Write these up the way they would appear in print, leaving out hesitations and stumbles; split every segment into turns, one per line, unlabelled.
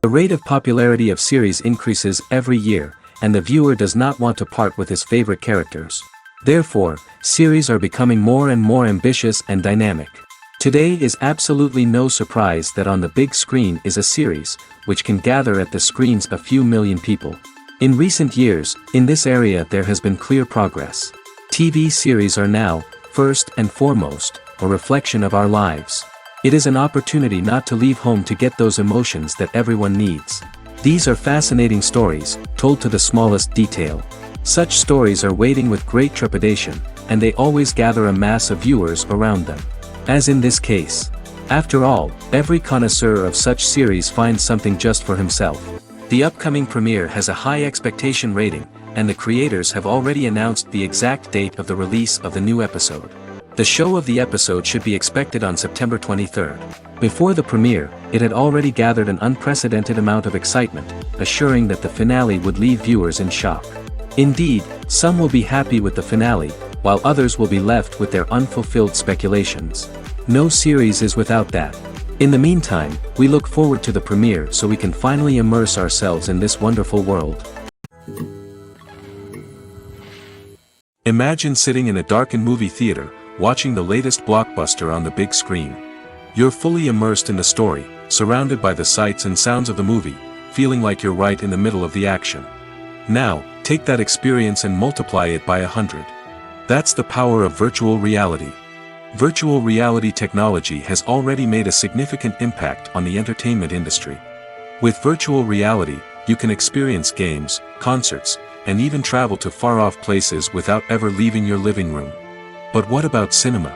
The rate of popularity of series increases every year, and the viewer does not want to part with his favorite characters. Therefore, series are becoming more and more ambitious and dynamic. Today is absolutely no surprise that on the big screen is a series, which can gather at the screens a few million people. In recent years, in this area there has been clear progress. TV series are now, first and foremost, a reflection of our lives. It is an opportunity not to leave home to get those emotions that everyone needs. These are fascinating stories, told to the smallest detail. Such stories are waiting with great trepidation, and they always gather a mass of viewers around them. As in this case. After all, every connoisseur of such series finds something just for himself. The upcoming premiere has a high expectation rating, and the creators have already announced the exact date of the release of the new episode. The show of the episode should be expected on September 23rd. Before the premiere, it had already gathered an unprecedented amount of excitement, assuring that the finale would leave viewers in shock. Indeed, some will be happy with the finale, while others will be left with their unfulfilled speculations. No series is without that. In the meantime, we look forward to the premiere so we can finally immerse ourselves in this wonderful world. Imagine sitting in a darkened movie theater, watching the latest blockbuster on the big screen. You're fully immersed in the story, surrounded by the sights and sounds of the movie, feeling like you're right in the middle of the action. Now, take that experience and multiply it by 100. That's the power of virtual reality. Virtual reality technology has already made a significant impact on the entertainment industry. With virtual reality, you can experience games, concerts, and even travel to far-off places without ever leaving your living room. But what about cinema?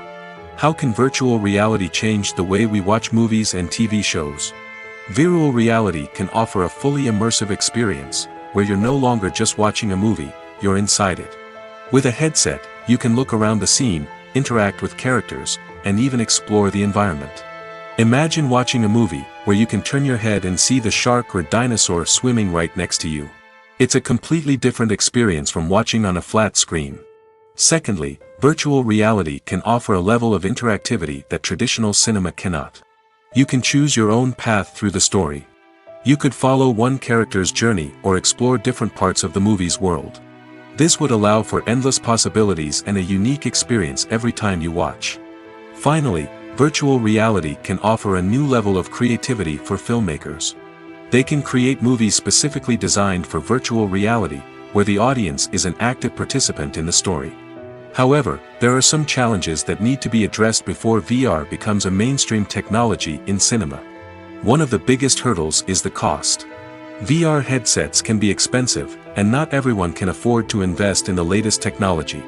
How can virtual reality change the way we watch movies and TV shows? Virtual reality can offer a fully immersive experience, where you're no longer just watching a movie, you're inside it. With a headset, you can look around the scene, interact with characters, and even explore the environment. Imagine watching a movie, where you can turn your head and see the shark or dinosaur swimming right next to you. It's a completely different experience from watching on a flat screen. Secondly, virtual reality can offer a level of interactivity that traditional cinema cannot. You can choose your own path through the story. You could follow one character's journey or explore different parts of the movie's world. This would allow for endless possibilities and a unique experience every time you watch. Finally, virtual reality can offer a new level of creativity for filmmakers. They can create movies specifically designed for virtual reality, where the audience is an active participant in the story. However, there are some challenges that need to be addressed before VR becomes a mainstream technology in cinema. One of the biggest hurdles is the cost. VR headsets can be expensive, and not everyone can afford to invest in the latest technology.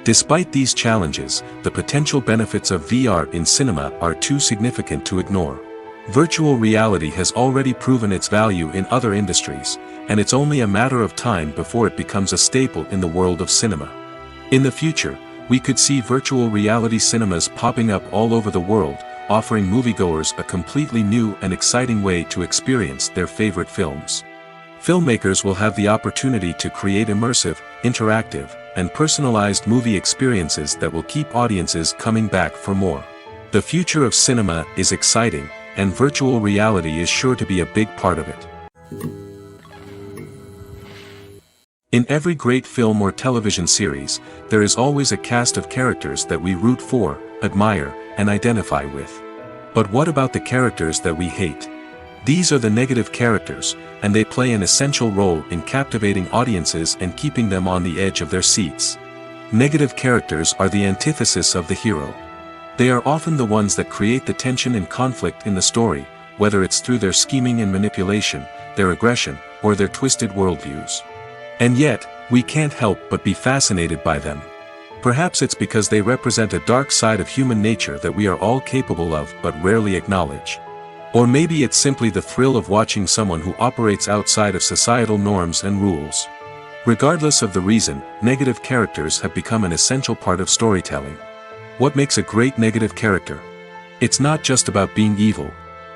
Despite these challenges, the potential benefits of VR in cinema are too significant to ignore. Virtual reality has already proven its value in other industries, and it's only a matter of time before it becomes a staple in the world of cinema. In the future, we could see virtual reality cinemas popping up all over the world, offering moviegoers a completely new and exciting way to experience their favorite films. Filmmakers will have the opportunity to create immersive, interactive, and personalized movie experiences that will keep audiences coming back for more. The future of cinema is exciting, and virtual reality is sure to be a big part of it. In every great film or television series, there is always a cast of characters that we root for, admire, and identify with. But what about the characters that we hate? These are the negative characters, and they play an essential role in captivating audiences and keeping them on the edge of their seats. Negative characters are the antithesis of the hero. They are often the ones that create the tension and conflict in the story, whether it's through their scheming and manipulation, their aggression, or their twisted worldviews. And yet, we can't help but be fascinated by them. Perhaps it's because they represent a dark side of human nature that we are all capable of but rarely acknowledge. Or maybe it's simply the thrill of watching someone who operates outside of societal norms and rules. Regardless of the reason, negative characters have become an essential part of storytelling. What makes a great negative character? It's not just about being evil.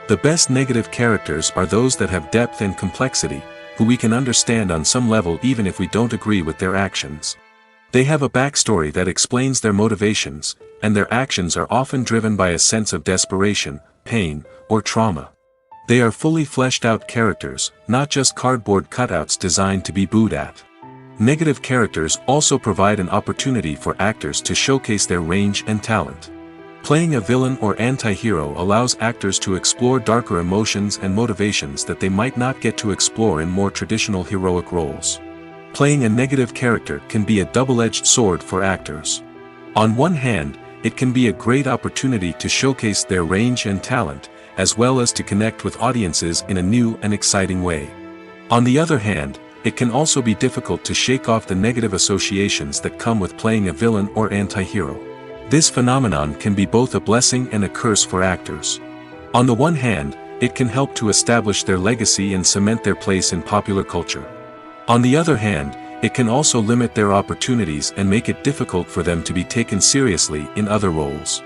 The best negative characters are those that have depth and complexity, who we can understand on some level even if we don't agree with their actions. They have a backstory that explains their motivations, and their actions are often driven by a sense of desperation, pain, or trauma. They are fully fleshed out characters, not just cardboard cutouts designed to be booed at. Negative characters also provide an opportunity for actors to showcase their range and talent. Playing a villain or anti-hero allows actors to explore darker emotions and motivations that they might not get to explore in more traditional heroic roles. Playing a negative character can be a double-edged sword for actors. On one hand, it can be a great opportunity to showcase their range and talent, as well as to connect with audiences in a new and exciting way. On the other hand, it can also be difficult to shake off the negative associations that come with playing a villain or anti-hero. This phenomenon can be both a blessing and a curse for actors. On the one hand, it can help to establish their legacy and cement their place in popular culture. On the other hand, it can also limit their opportunities and make it difficult for them to be taken seriously in other roles.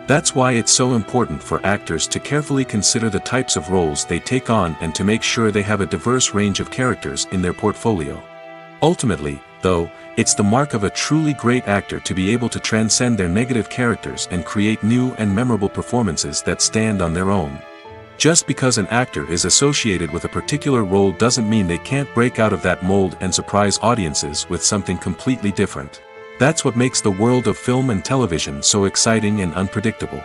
That's why it's so important for actors to carefully consider the types of roles they take on and to make sure they have a diverse range of characters in their portfolio. Ultimately, though, it's the mark of a truly great actor to be able to transcend their negative characters and create new and memorable performances that stand on their own. Just because an actor is associated with a particular role doesn't mean they can't break out of that mold and surprise audiences with something completely different. That's what makes the world of film and television so exciting and unpredictable.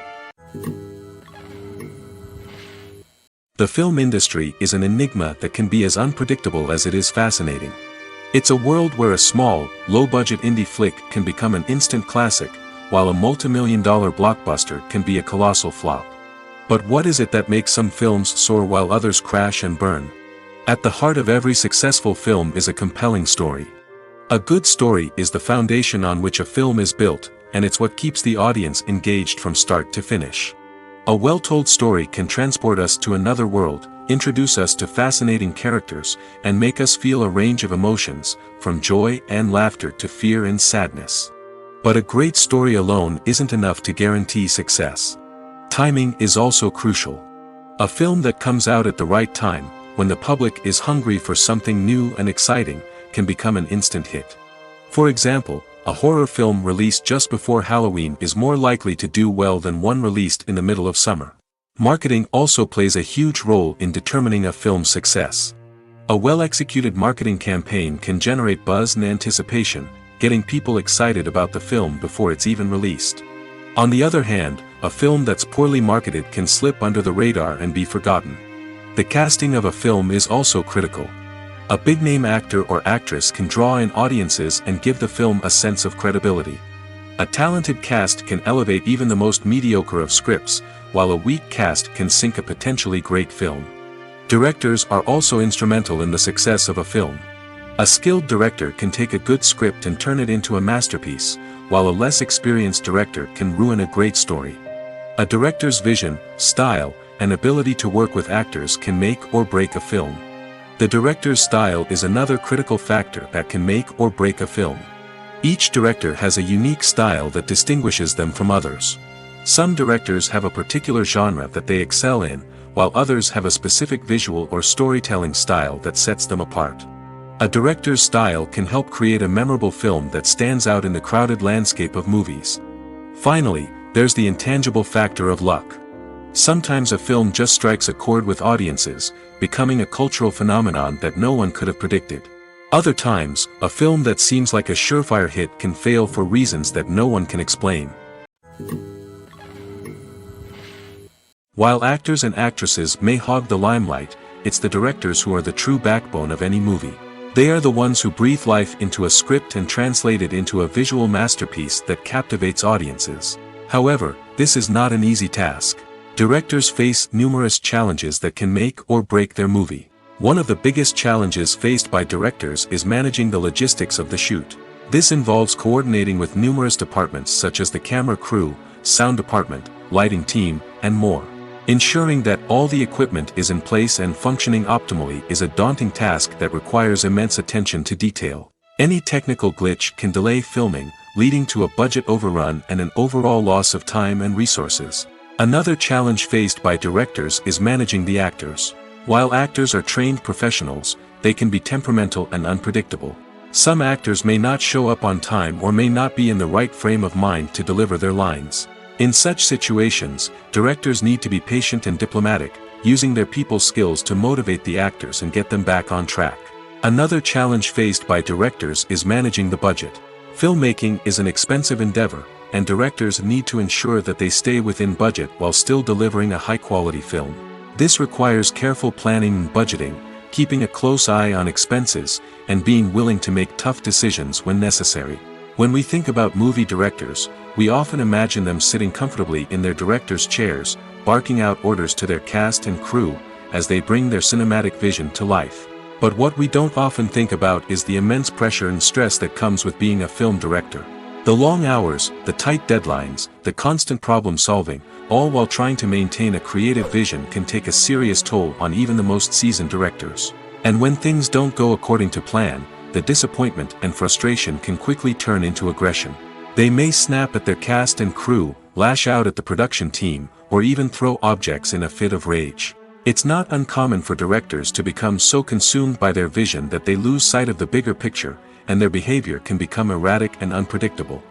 The film industry is an enigma that can be as unpredictable as it is fascinating. It's a world where a small, low-budget indie flick can become an instant classic, while a multi-million-dollar blockbuster can be a colossal flop. But what is it that makes some films soar while others crash and burn? At the heart of every successful film is a compelling story. A good story is the foundation on which a film is built, and it's what keeps the audience engaged from start to finish. A well-told story can transport us to another world, introduce us to fascinating characters, and make us feel a range of emotions, from joy and laughter to fear and sadness. But a great story alone isn't enough to guarantee success. Timing is also crucial. A film that comes out at the right time, when the public is hungry for something new and exciting, can become an instant hit. For example, a horror film released just before Halloween is more likely to do well than one released in the middle of summer. Marketing also plays a huge role in determining a film's success. A well-executed marketing campaign can generate buzz and anticipation, getting people excited about the film before it's even released. On the other hand, a film that's poorly marketed can slip under the radar and be forgotten. The casting of a film is also critical. A big-name actor or actress can draw in audiences and give the film a sense of credibility. A talented cast can elevate even the most mediocre of scripts, while a weak cast can sink a potentially great film. Directors are also instrumental in the success of a film. A skilled director can take a good script and turn it into a masterpiece, while a less experienced director can ruin a great story. A director's vision, style, and ability to work with actors can make or break a film. The director's style is another critical factor that can make or break a film. Each director has a unique style that distinguishes them from others. Some directors have a particular genre that they excel in, while others have a specific visual or storytelling style that sets them apart. A director's style can help create a memorable film that stands out in the crowded landscape of movies. Finally, there's the intangible factor of luck. Sometimes a film just strikes a chord with audiences, becoming a cultural phenomenon that no one could have predicted. Other times, a film that seems like a surefire hit can fail for reasons that no one can explain. While actors and actresses may hog the limelight, it's the directors who are the true backbone of any movie. They are the ones who breathe life into a script and translate it into a visual masterpiece that captivates audiences. However, this is not an easy task. Directors face numerous challenges that can make or break their movie. One of the biggest challenges faced by directors is managing the logistics of the shoot. This involves coordinating with numerous departments such as the camera crew, sound department, lighting team, and more. Ensuring that all the equipment is in place and functioning optimally is a daunting task that requires immense attention to detail. Any technical glitch can delay filming, leading to a budget overrun and an overall loss of time and resources. Another challenge faced by directors is managing the actors. While actors are trained professionals, they can be temperamental and unpredictable. Some actors may not show up on time or may not be in the right frame of mind to deliver their lines. In such situations, directors need to be patient and diplomatic, using their people skills to motivate the actors and get them back on track. Another challenge faced by directors is managing the budget. Filmmaking is an expensive endeavor, and directors need to ensure that they stay within budget while still delivering a high-quality film. This requires careful planning and budgeting, keeping a close eye on expenses, and being willing to make tough decisions when necessary. When we think about movie directors, we often imagine them sitting comfortably in their director's chairs, barking out orders to their cast and crew, as they bring their cinematic vision to life. But what we don't often think about is the immense pressure and stress that comes with being a film director. The long hours, the tight deadlines, the constant problem solving, all while trying to maintain a creative vision can take a serious toll on even the most seasoned directors. And when things don't go according to plan, the disappointment and frustration can quickly turn into aggression. They may snap at their cast and crew, lash out at the production team, or even throw objects in a fit of rage. It's not uncommon for directors to become so consumed by their vision that they lose sight of the bigger picture, and their behavior can become erratic and unpredictable.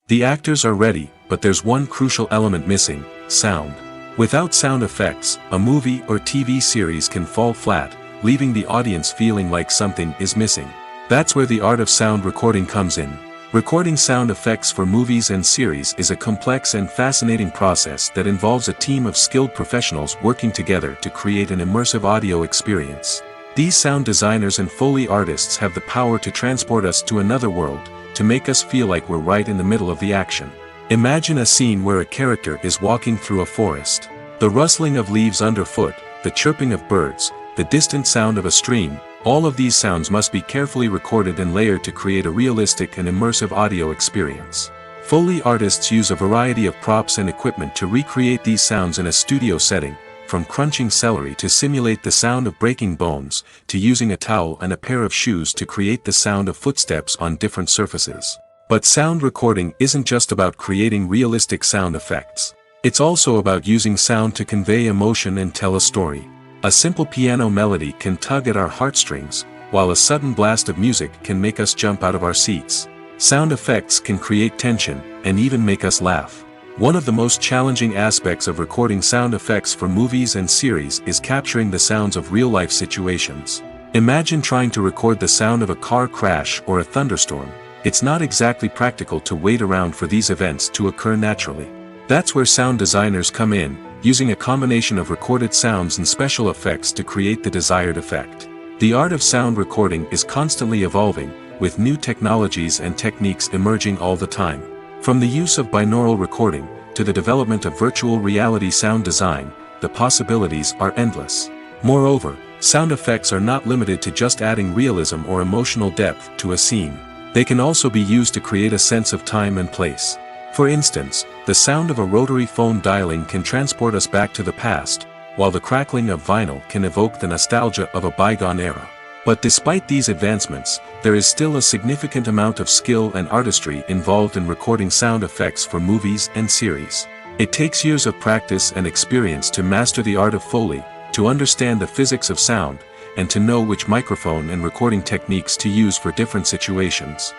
The actors are ready, but there's one crucial element missing: sound. Without sound effects, a movie or TV series can fall flat, leaving the audience feeling like something is missing. That's where the art of sound recording comes in. Recording sound effects for movies and series is a complex and fascinating process that involves a team of skilled professionals working together to create an immersive audio experience. These sound designers and Foley artists have the power to transport us to another world, to make us feel like we're right in the middle of the action. Imagine a scene where a character is walking through a forest. The rustling of leaves underfoot, the chirping of birds, the distant sound of a stream, all of these sounds must be carefully recorded and layered to create a realistic and immersive audio experience. Foley artists use a variety of props and equipment to recreate these sounds in a studio setting, from crunching celery to simulate the sound of breaking bones, to using a towel and a pair of shoes to create the sound of footsteps on different surfaces. But sound recording isn't just about creating realistic sound effects. It's also about using sound to convey emotion and tell a story. A simple piano melody can tug at our heartstrings, while a sudden blast of music can make us jump out of our seats. Sound effects can create tension, and even make us laugh. One of the most challenging aspects of recording sound effects for movies and series is capturing the sounds of real-life situations. Imagine trying to record the sound of a car crash or a thunderstorm. It's not exactly practical to wait around for these events to occur naturally. That's where sound designers come in, using a combination of recorded sounds and special effects to create the desired effect. The art of sound recording is constantly evolving, with new technologies and techniques emerging all the time. From the use of binaural recording, to the development of virtual reality sound design, the possibilities are endless. Moreover, sound effects are not limited to just adding realism or emotional depth to a scene. They can also be used to create a sense of time and place. For instance, the sound of a rotary phone dialing can transport us back to the past, while the crackling of vinyl can evoke the nostalgia of a bygone era. But despite these advancements, there is still a significant amount of skill and artistry involved in recording sound effects for movies and series. It takes years of practice and experience to master the art of Foley, to understand the physics of sound, and to know which microphone and recording techniques to use for different situations.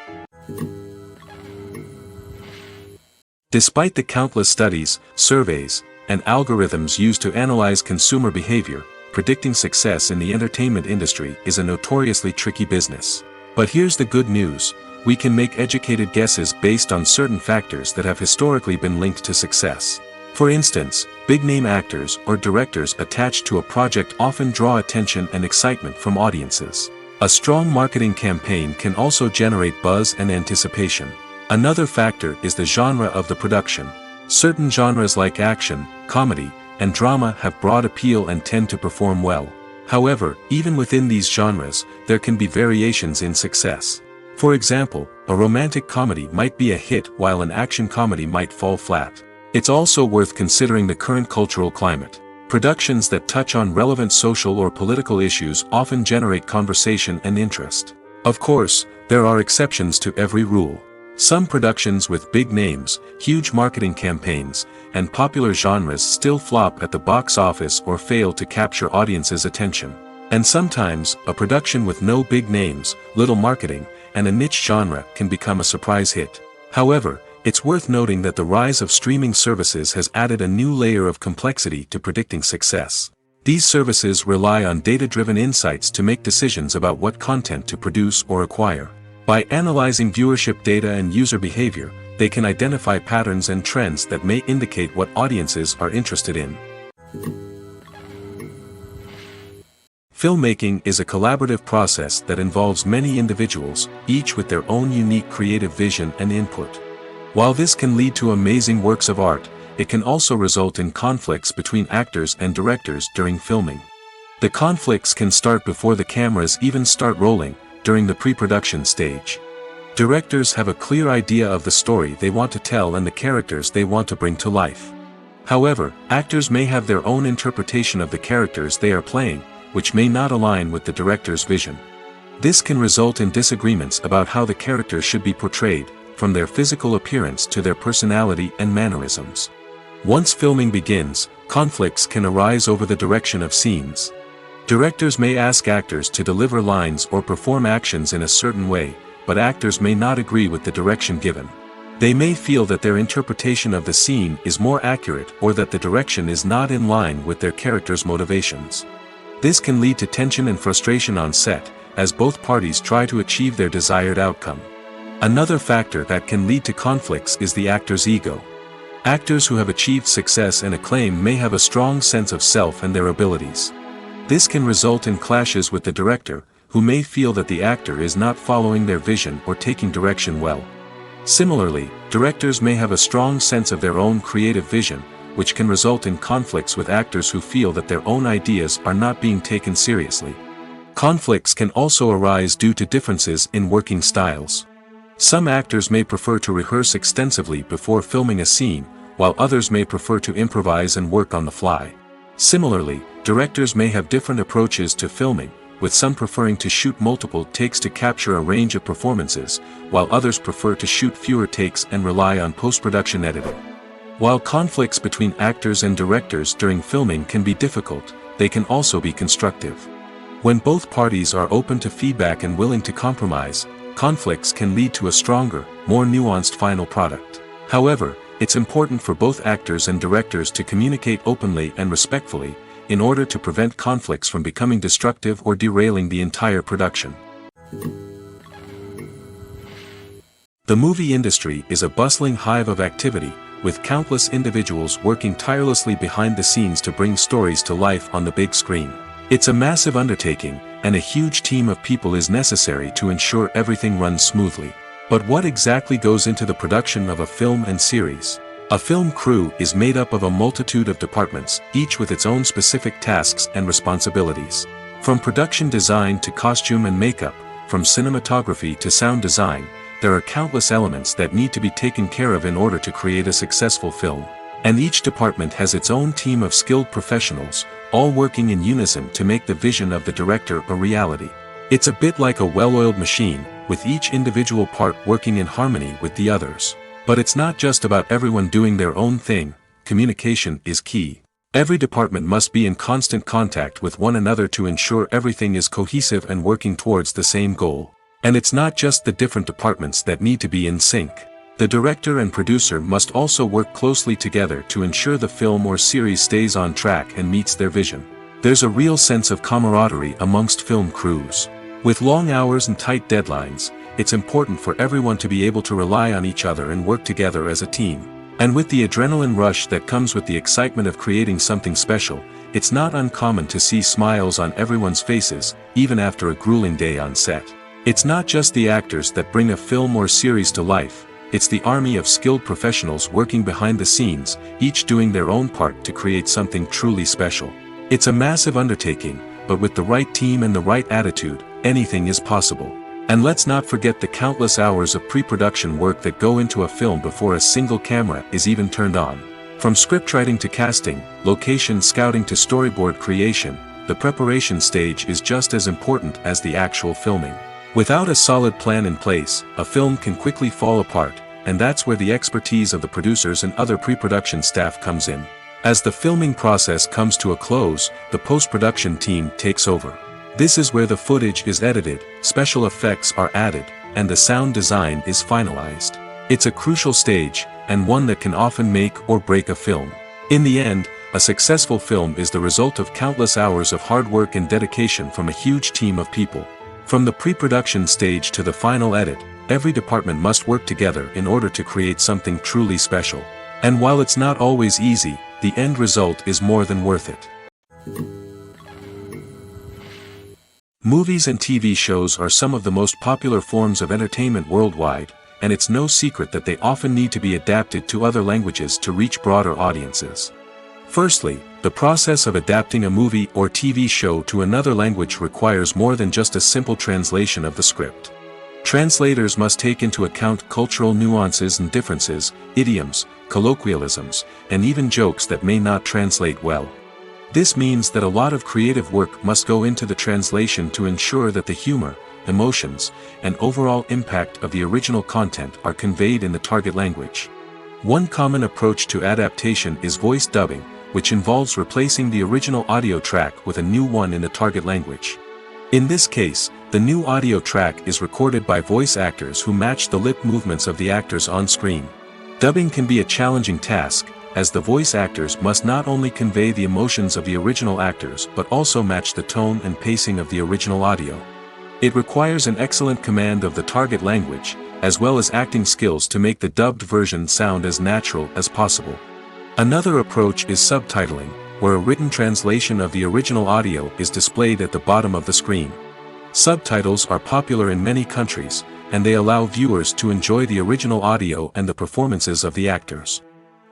Despite the countless studies, surveys, and algorithms used to analyze consumer behavior, predicting success in the entertainment industry is a notoriously tricky business. But here's the good news: we can make educated guesses based on certain factors that have historically been linked to success. For instance, big-name actors or directors attached to a project often draw attention and excitement from audiences. A strong marketing campaign can also generate buzz and anticipation. Another factor is the genre of the production. Certain genres like action, comedy, and drama have broad appeal and tend to perform well. However, even within these genres, there can be variations in success. For example, a romantic comedy might be a hit while an action comedy might fall flat. It's also worth considering the current cultural climate. Productions that touch on relevant social or political issues often generate conversation and interest. Of course, there are exceptions to every rule. Some productions with big names, huge marketing campaigns, and popular genres still flop at the box office or fail to capture audiences' attention. And sometimes, a production with no big names, little marketing, and a niche genre can become a surprise hit. However, It's worth noting that the rise of streaming services has added a new layer of complexity to predicting success. These services rely on data-driven insights to make decisions about what content to produce or acquire. By analyzing viewership data and user behavior, they can identify patterns and trends that may indicate what audiences are interested in. Filmmaking is a collaborative process that involves many individuals, each with their own unique creative vision and input. While this can lead to amazing works of art, it can also result in conflicts between actors and directors during filming. The conflicts can start before the cameras even start rolling, during the pre-production stage. Directors have a clear idea of the story they want to tell and the characters they want to bring to life. However, actors may have their own interpretation of the characters they are playing, which may not align with the director's vision. This can result in disagreements about how the characters should be portrayed, from their physical appearance to their personality and mannerisms. Once filming begins, conflicts can arise over the direction of scenes. Directors may ask actors to deliver lines or perform actions in a certain way, but actors may not agree with the direction given. They may feel that their interpretation of the scene is more accurate or that the direction is not in line with their character's motivations. This can lead to tension and frustration on set, as both parties try to achieve their desired outcome. Another factor that can lead to conflicts is the actor's ego. Actors who have achieved success and acclaim may have a strong sense of self and their abilities. This can result in clashes with the director, who may feel that the actor is not following their vision or taking direction well. Similarly, directors may have a strong sense of their own creative vision, which can result in conflicts with actors who feel that their own ideas are not being taken seriously. Conflicts can also arise due to differences in working styles. Some actors may prefer to rehearse extensively before filming a scene, while others may prefer to improvise and work on the fly. Similarly, directors may have different approaches to filming, with some preferring to shoot multiple takes to capture a range of performances, while others prefer to shoot fewer takes and rely on post-production editing. While conflicts between actors and directors during filming can be difficult, they can also be constructive. When both parties are open to feedback and willing to compromise, conflicts can lead to a stronger, more nuanced final product. However, it's important for both actors and directors to communicate openly and respectfully, in order to prevent conflicts from becoming destructive or derailing the entire production. The movie industry is a bustling hive of activity, with countless individuals working tirelessly behind the scenes to bring stories to life on the big screen. It's a massive undertaking, and a huge team of people is necessary to ensure everything runs smoothly. But what exactly goes into the production of a film and series? A film crew is made up of a multitude of departments, each with its own specific tasks and responsibilities. From production design to costume and makeup, from cinematography to sound design, there are countless elements that need to be taken care of in order to create a successful film. And each department has its own team of skilled professionals, all working in unison to make the vision of the director a reality. It's a bit like a well-oiled machine, with each individual part working in harmony with the others. But it's not just about everyone doing their own thing. Communication is key. Every department must be in constant contact with one another to ensure everything is cohesive and working towards the same goal. And it's not just the different departments that need to be in sync. The director and producer must also work closely together to ensure the film or series stays on track and meets their vision. There's a real sense of camaraderie amongst film crews. With long hours and tight deadlines, it's important for everyone to be able to rely on each other and work together as a team. And with the adrenaline rush that comes with the excitement of creating something special, it's not uncommon to see smiles on everyone's faces, even after a grueling day on set. It's not just the actors that bring a film or series to life, it's the army of skilled professionals working behind the scenes, each doing their own part to create something truly special. It's a massive undertaking, but with the right team and the right attitude, anything is possible. And let's not forget the countless hours of pre-production work that go into a film before a single camera is even turned on. From scriptwriting to casting, location scouting to storyboard creation, the preparation stage is just as important as the actual filming. Without a solid plan in place, a film can quickly fall apart, and that's where the expertise of the producers and other pre-production staff comes in. As the filming process comes to a close, the post-production team takes over. This is where the footage is edited, special effects are added, and the sound design is finalized. It's a crucial stage, and one that can often make or break a film. In the end, a successful film is the result of countless hours of hard work and dedication from a huge team of people. From the pre-production stage to the final edit, every department must work together in order to create something truly special. And while it's not always easy, the end result is more than worth it. Movies and TV shows are some of the most popular forms of entertainment worldwide, and it's no secret that they often need to be adapted to other languages to reach broader audiences. Firstly, the process of adapting a movie or TV show to another language requires more than just a simple translation of the script. Translators must take into account cultural nuances and differences, idioms, colloquialisms, and even jokes that may not translate well. This means that a lot of creative work must go into the translation to ensure that the humor, emotions, and overall impact of the original content are conveyed in the target language. One common approach to adaptation is voice dubbing, which involves replacing the original audio track with a new one in the target language. In this case, the new audio track is recorded by voice actors who match the lip movements of the actors on screen. Dubbing can be a challenging task, as the voice actors must not only convey the emotions of the original actors but also match the tone and pacing of the original audio. It requires an excellent command of the target language, as well as acting skills to make the dubbed version sound as natural as possible. Another approach is subtitling, where a written translation of the original audio is displayed at the bottom of the screen. Subtitles are popular in many countries, and they allow viewers to enjoy the original audio and the performances of the actors.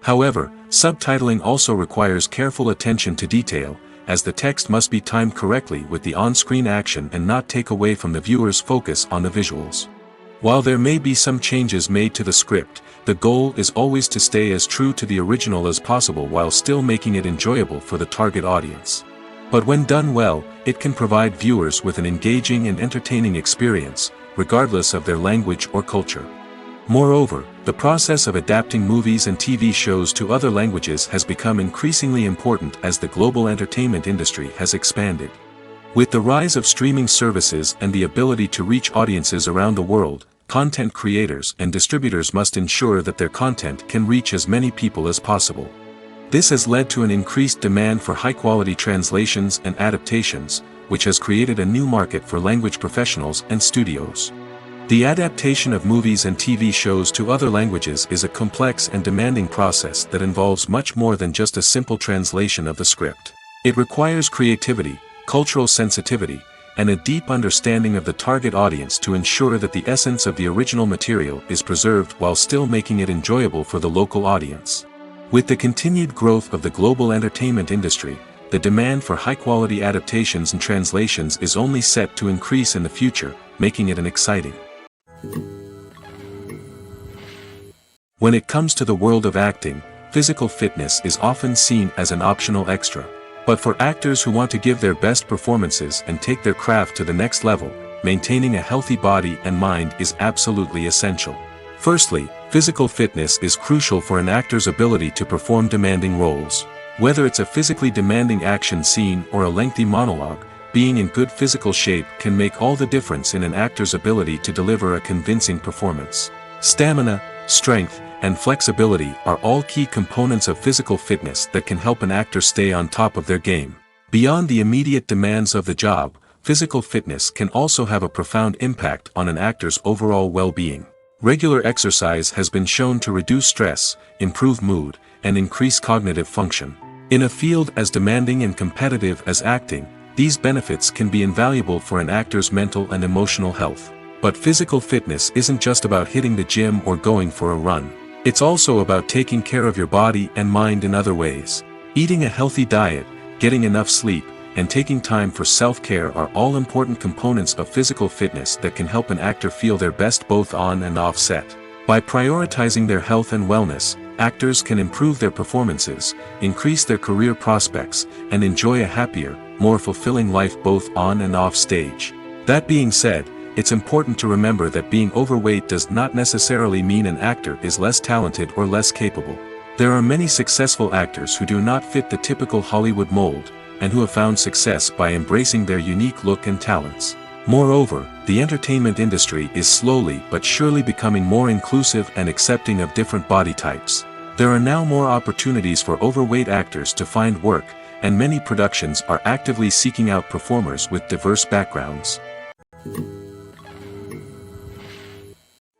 However, subtitling also requires careful attention to detail, as the text must be timed correctly with the on-screen action and not take away from the viewer's focus on the visuals. While there may be some changes made to the script, the goal is always to stay as true to the original as possible while still making it enjoyable for the target audience. But when done well, it can provide viewers with an engaging and entertaining experience, regardless of their language or culture. Moreover, the process of adapting movies and TV shows to other languages has become increasingly important as the global entertainment industry has expanded. With the rise of streaming services and the ability to reach audiences around the world, content creators and distributors must ensure that their content can reach as many people as possible. This has led to an increased demand for high-quality translations and adaptations, which has created a new market for language professionals and studios. The adaptation of movies and TV shows to other languages is a complex and demanding process that involves much more than just a simple translation of the script. It requires creativity, cultural sensitivity, and a deep understanding of the target audience to ensure that the essence of the original material is preserved while still making it enjoyable for the local audience. With the continued growth of the global entertainment industry, the demand for high-quality adaptations and translations is only set to increase in the future, making it an exciting. When it comes to the world of acting, physical fitness is often seen as an optional extra. But for actors who want to give their best performances and take their craft to the next level, maintaining a healthy body and mind is absolutely essential. Firstly, physical fitness is crucial for an actor's ability to perform demanding roles. Whether it's a physically demanding action scene or a lengthy monologue, being in good physical shape can make all the difference in an actor's ability to deliver a convincing performance. Stamina, strength, and flexibility are all key components of physical fitness that can help an actor stay on top of their game. Beyond the immediate demands of the job, physical fitness can also have a profound impact on an actor's overall well-being. Regular exercise has been shown to reduce stress, improve mood, and increase cognitive function. In a field as demanding and competitive as acting, these benefits can be invaluable for an actor's mental and emotional health. But physical fitness isn't just about hitting the gym or going for a run. It's also about taking care of your body and mind in other ways. Eating a healthy diet, getting enough sleep, and taking time for self-care are all important components of physical fitness that can help an actor feel their best both on and off set. By prioritizing their health and wellness, actors can improve their performances, increase their career prospects, and enjoy a happier, more fulfilling life both on and off stage. That being said, it's important to remember that being overweight does not necessarily mean an actor is less talented or less capable. There are many successful actors who do not fit the typical Hollywood mold, and who have found success by embracing their unique look and talents. Moreover, the entertainment industry is slowly but surely becoming more inclusive and accepting of different body types. There are now more opportunities for overweight actors to find work, and many productions are actively seeking out performers with diverse backgrounds.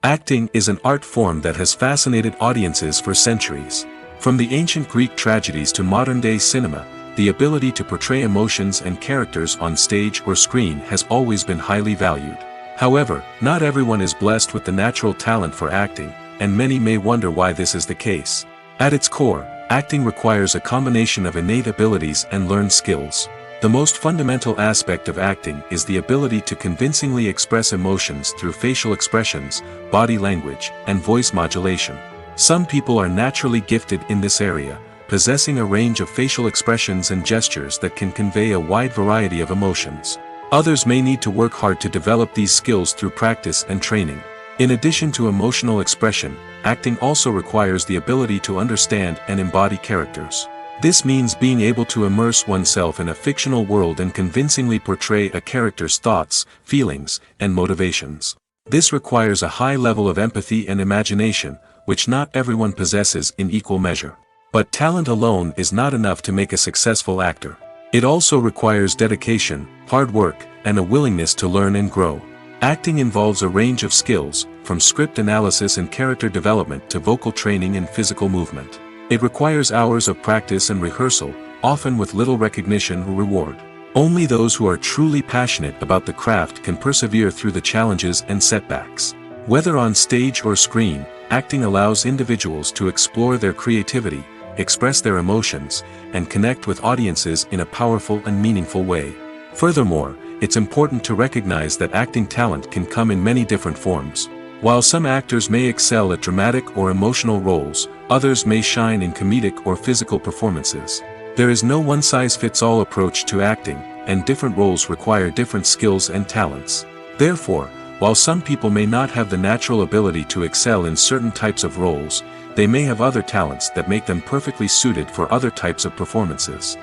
Acting is an art form that has fascinated audiences for centuries. From the ancient Greek tragedies to modern-day cinema, the ability to portray emotions and characters on stage or screen has always been highly valued. However, not everyone is blessed with the natural talent for acting, and many may wonder why this is the case. At its core, acting requires a combination of innate abilities and learned skills. The most fundamental aspect of acting is the ability to convincingly express emotions through facial expressions, body language, and voice modulation. Some people are naturally gifted in this area, possessing a range of facial expressions and gestures that can convey a wide variety of emotions. Others may need to work hard to develop these skills through practice and training. In addition to emotional expression, acting also requires the ability to understand and embody characters. This means being able to immerse oneself in a fictional world and convincingly portray a character's thoughts, feelings, and motivations. This requires a high level of empathy and imagination, which not everyone possesses in equal measure. But talent alone is not enough to make a successful actor. It also requires dedication, hard work, and a willingness to learn and grow. Acting involves a range of skills, from script analysis and character development to vocal training and physical movement. It requires hours of practice and rehearsal, often with little recognition or reward. Only those who are truly passionate about the craft can persevere through the challenges and setbacks. Whether on stage or screen, acting allows individuals to explore their creativity, express their emotions, and connect with audiences in a powerful and meaningful way. Furthermore, it's important to recognize that acting talent can come in many different forms. While some actors may excel at dramatic or emotional roles, others may shine in comedic or physical performances. There is no one-size-fits-all approach to acting, and different roles require different skills and talents. Therefore, while some people may not have the natural ability to excel in certain types of roles, they may have other talents that make them perfectly suited for other types of performances.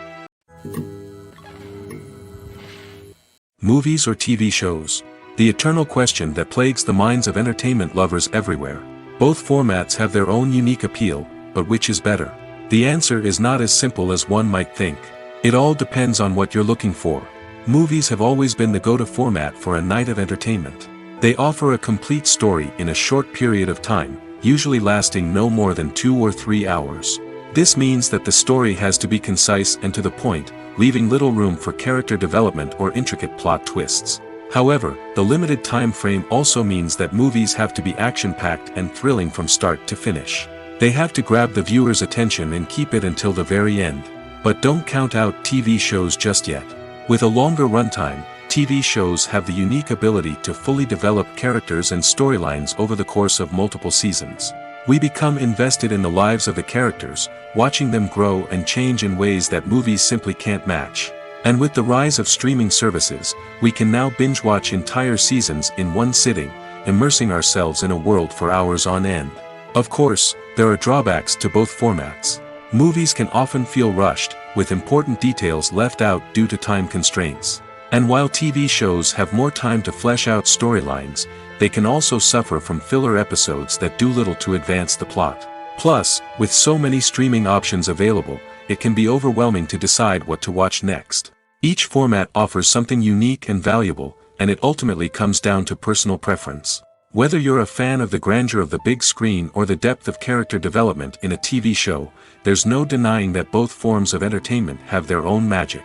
Movies or TV shows? The eternal question that plagues the minds of entertainment lovers everywhere. Both formats have their own unique appeal, but which is better? The answer is not as simple as one might think. It all depends on what you're looking for. Movies have always been the go-to format for a night of entertainment. They offer a complete story in a short period of time, usually lasting no more than 2 or 3 hours. This means that the story has to be concise and to the point, leaving little room for character development or intricate plot twists. However, the limited time frame also means that movies have to be action-packed and thrilling from start to finish. They have to grab the viewer's attention and keep it until the very end. But don't count out TV shows just yet. With a longer runtime, TV shows have the unique ability to fully develop characters and storylines over the course of multiple seasons. We become invested in the lives of the characters, watching them grow and change in ways that movies simply can't match. And with the rise of streaming services, we can now binge-watch entire seasons in one sitting, immersing ourselves in a world for hours on end. Of course, there are drawbacks to both formats. Movies can often feel rushed, with important details left out due to time constraints. And while TV shows have more time to flesh out storylines, they can also suffer from filler episodes that do little to advance the plot. Plus, with so many streaming options available, it can be overwhelming to decide what to watch next. Each format offers something unique and valuable, and it ultimately comes down to personal preference. Whether you're a fan of the grandeur of the big screen or the depth of character development in a TV show, there's no denying that both forms of entertainment have their own magic.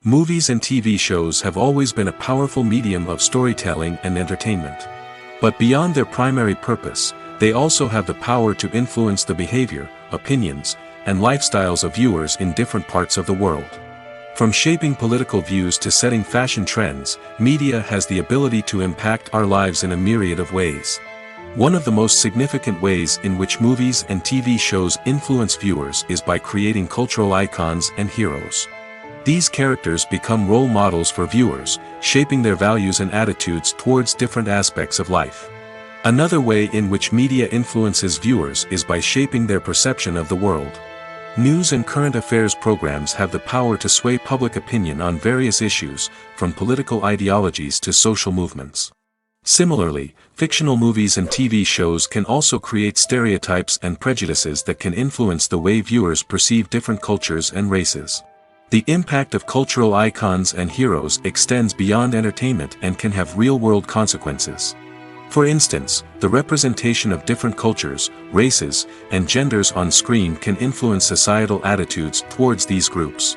Movies and TV shows have always been a powerful medium of storytelling and entertainment. But beyond their primary purpose, they also have the power to influence the behavior, opinions, and lifestyles of viewers in different parts of the world. From shaping political views to setting fashion trends, media has the ability to impact our lives in a myriad of ways. One of the most significant ways in which movies and TV shows influence viewers is by creating cultural icons and heroes. These characters become role models for viewers, shaping their values and attitudes towards different aspects of life. Another way in which media influences viewers is by shaping their perception of the world. News and current affairs programs have the power to sway public opinion on various issues, from political ideologies to social movements. Similarly, fictional movies and TV shows can also create stereotypes and prejudices that can influence the way viewers perceive different cultures and races. The impact of cultural icons and heroes extends beyond entertainment and can have real-world consequences. For instance, the representation of different cultures, races, and genders on screen can influence societal attitudes towards these groups.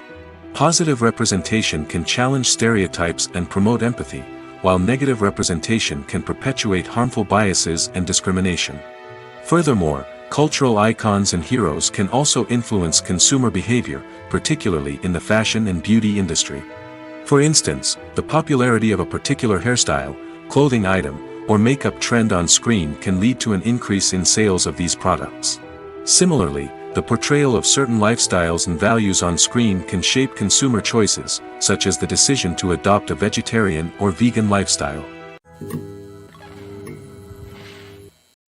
Positive representation can challenge stereotypes and promote empathy, while negative representation can perpetuate harmful biases and discrimination. Furthermore, cultural icons and heroes can also influence consumer behavior, particularly in the fashion and beauty industry. For instance, the popularity of a particular hairstyle, clothing item, or makeup trend on screen can lead to an increase in sales of these products. Similarly, the portrayal of certain lifestyles and values on screen can shape consumer choices, such as the decision to adopt a vegetarian or vegan lifestyle.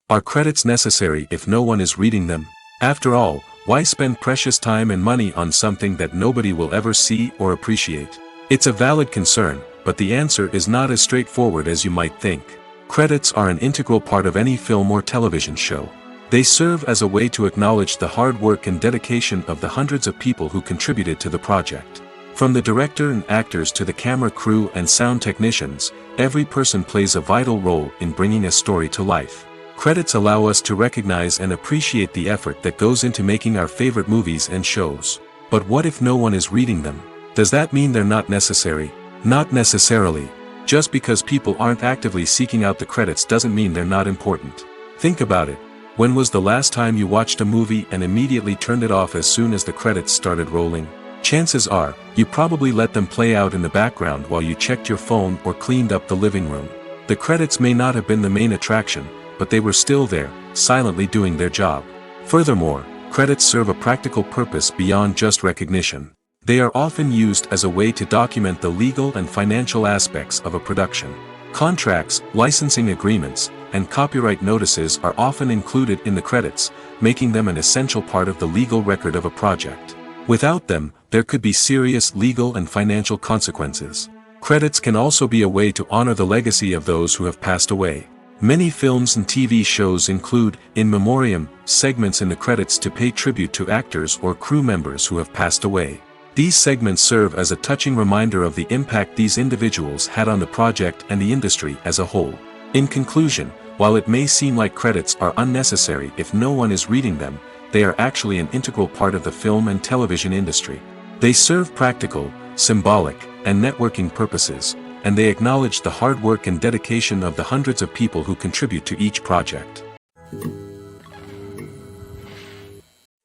Are credits necessary if no one is reading them? After all, why spend precious time and money on something that nobody will ever see or appreciate? It's a valid concern, but the answer is not as straightforward as you might think. Credits are an integral part of any film or television show. They serve as a way to acknowledge the hard work and dedication of the hundreds of people who contributed to the project. From the director and actors to the camera crew and sound technicians, every person plays a vital role in bringing a story to life. Credits allow us to recognize and appreciate the effort that goes into making our favorite movies and shows. But what if no one is reading them? Does that mean they're not necessary? Not necessarily. Just because people aren't actively seeking out the credits doesn't mean they're not important. Think about it. When was the last time you watched a movie and immediately turned it off as soon as the credits started rolling? Chances are, you probably let them play out in the background while you checked your phone or cleaned up the living room. The credits may not have been the main attraction, but they were still there, silently doing their job. Furthermore, credits serve a practical purpose beyond just recognition. They are often used as a way to document the legal and financial aspects of a production. Contracts, licensing agreements, and copyright notices are often included in the credits, making them an essential part of the legal record of a project. Without them, there could be serious legal and financial consequences. Credits can also be a way to honor the legacy of those who have passed away. Many films and TV shows include, in memoriam, segments in the credits to pay tribute to actors or crew members who have passed away. These segments serve as a touching reminder of the impact these individuals had on the project and the industry as a whole. In conclusion, while it may seem like credits are unnecessary if no one is reading them, they are actually an integral part of the film and television industry. They serve practical, symbolic, and networking purposes, and they acknowledge the hard work and dedication of the hundreds of people who contribute to each project.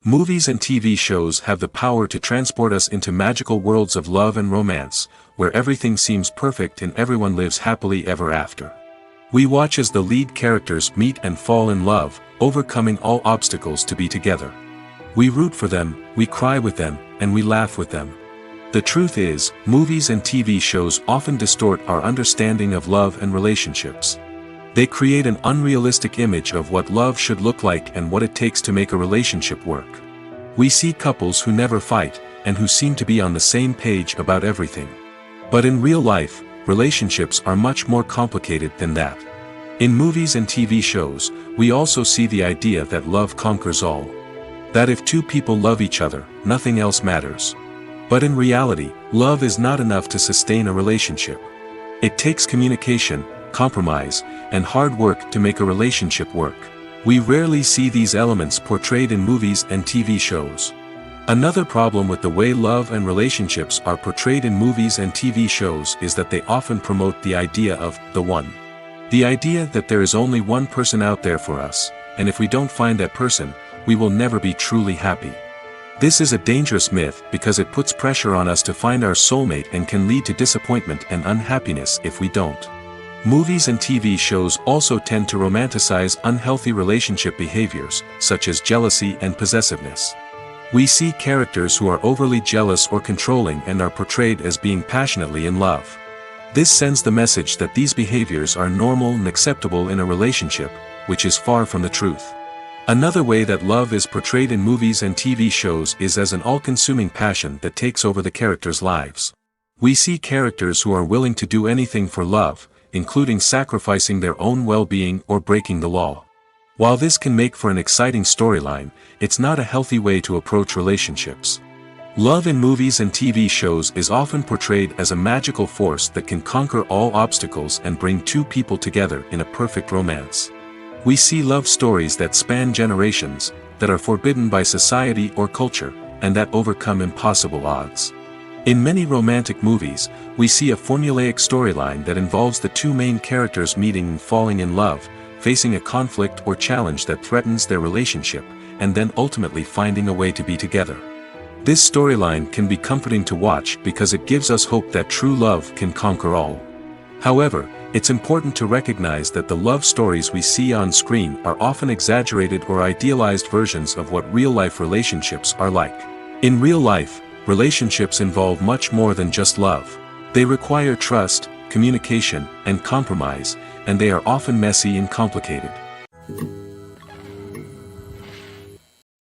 Movies and TV shows have the power to transport us into magical worlds of love and romance, where everything seems perfect and everyone lives happily ever after. We watch as the lead characters meet and fall in love, overcoming all obstacles to be together. We root for them, we cry with them, and we laugh with them. The truth is, movies and TV shows often distort our understanding of love and relationships. They create an unrealistic image of what love should look like and what it takes to make a relationship work. We see couples who never fight, and who seem to be on the same page about everything. But in real life, relationships are much more complicated than that. In movies and TV shows, we also see the idea that love conquers all. That if two people love each other, nothing else matters. But in reality, love is not enough to sustain a relationship. It takes communication, compromise, and hard work to make a relationship work. We rarely see these elements portrayed in movies and TV shows. Another problem with the way love and relationships are portrayed in movies and TV shows is that they often promote the idea of the one. The idea that there is only one person out there for us, and if we don't find that person, we will never be truly happy. This is a dangerous myth because it puts pressure on us to find our soulmate and can lead to disappointment and unhappiness if we don't. Movies and TV shows also tend to romanticize unhealthy relationship behaviors, such as jealousy and possessiveness. We see characters who are overly jealous or controlling and are portrayed as being passionately in love. This sends the message that these behaviors are normal and acceptable in a relationship, which is far from the truth. Another way that love is portrayed in movies and TV shows is as an all-consuming passion that takes over the characters' lives. We see characters who are willing to do anything for love, including sacrificing their own well-being or breaking the law. While this can make for an exciting storyline, it's not a healthy way to approach relationships. Love in movies and TV shows is often portrayed as a magical force that can conquer all obstacles and bring two people together in a perfect romance. We see love stories that span generations, that are forbidden by society or culture, and that overcome impossible odds. In many romantic movies, we see a formulaic storyline that involves the two main characters meeting and falling in love, facing a conflict or challenge that threatens their relationship, and then ultimately finding a way to be together. This storyline can be comforting to watch because it gives us hope that true love can conquer all. However, it's important to recognize that the love stories we see on screen are often exaggerated or idealized versions of what real-life relationships are like. In real life, relationships involve much more than just love. They require trust, communication, and compromise, and they are often messy and complicated.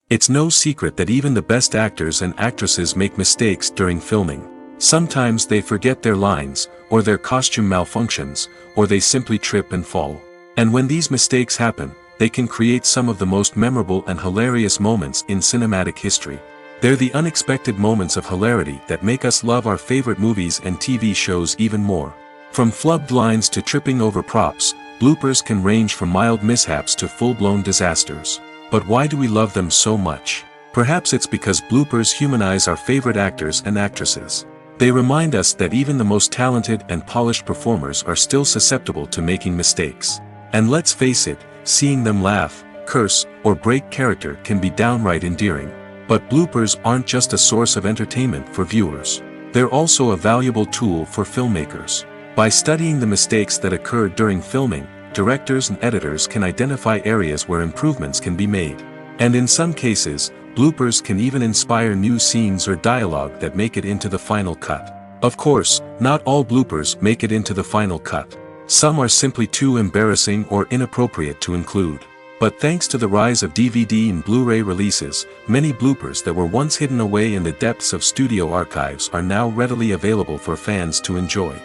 It's no secret that even the best actors and actresses make mistakes during filming. Sometimes they forget their lines, or their costume malfunctions, or they simply trip and fall. And when these mistakes happen, they can create some of the most memorable and hilarious moments in cinematic history. They're the unexpected moments of hilarity that make us love our favorite movies and TV shows even more. From flubbed lines to tripping over props, bloopers can range from mild mishaps to full-blown disasters. But why do we love them so much? Perhaps it's because bloopers humanize our favorite actors and actresses. They remind us that even the most talented and polished performers are still susceptible to making mistakes. And let's face it, seeing them laugh, curse, or break character can be downright endearing. But bloopers aren't just a source of entertainment for viewers. They're also a valuable tool for filmmakers. By studying the mistakes that occurred during filming, directors and editors can identify areas where improvements can be made. And in some cases, bloopers can even inspire new scenes or dialogue that make it into the final cut. Of course, not all bloopers make it into the final cut. Some are simply too embarrassing or inappropriate to include. But thanks to the rise of DVD and Blu-ray releases, many bloopers that were once hidden away in the depths of studio archives are now readily available for fans to enjoy.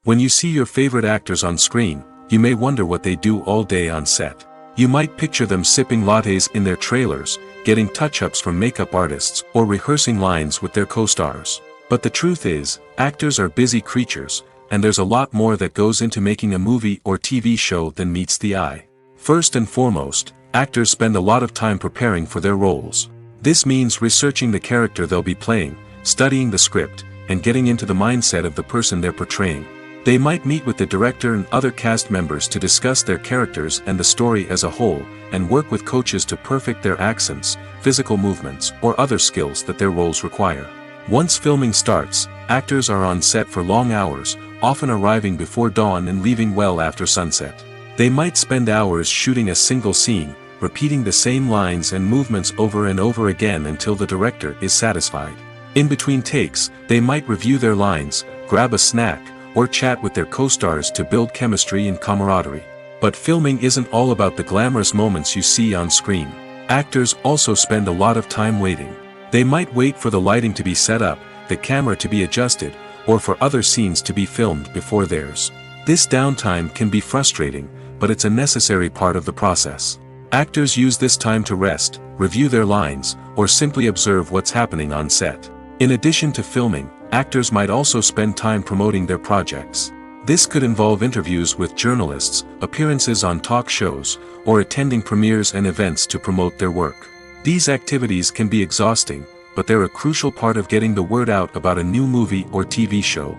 When you see your favorite actors on screen, you may wonder what they do all day on set. You might picture them sipping lattes in their trailers, getting touch-ups from makeup artists, or rehearsing lines with their co-stars. But the truth is, actors are busy creatures, and there's a lot more that goes into making a movie or TV show than meets the eye. First and foremost, actors spend a lot of time preparing for their roles. This means researching the character they'll be playing, studying the script, and getting into the mindset of the person they're portraying. They might meet with the director and other cast members to discuss their characters and the story as a whole, and work with coaches to perfect their accents, physical movements, or other skills that their roles require. Once filming starts, actors are on set for long hours, often arriving before dawn and leaving well after sunset. They might spend hours shooting a single scene, repeating the same lines and movements over and over again until the director is satisfied. In between takes, they might review their lines, grab a snack, or chat with their co-stars to build chemistry and camaraderie. But filming isn't all about the glamorous moments you see on screen. Actors also spend a lot of time waiting. They might wait for the lighting to be set up, the camera to be adjusted, or for other scenes to be filmed before theirs. This downtime can be frustrating, but it's a necessary part of the process. Actors use this time to rest, review their lines, or simply observe what's happening on set. In addition to filming, actors might also spend time promoting their projects. This could involve interviews with journalists, appearances on talk shows, or attending premieres and events to promote their work. These activities can be exhausting, but they're a crucial part of getting the word out about a new movie or TV show.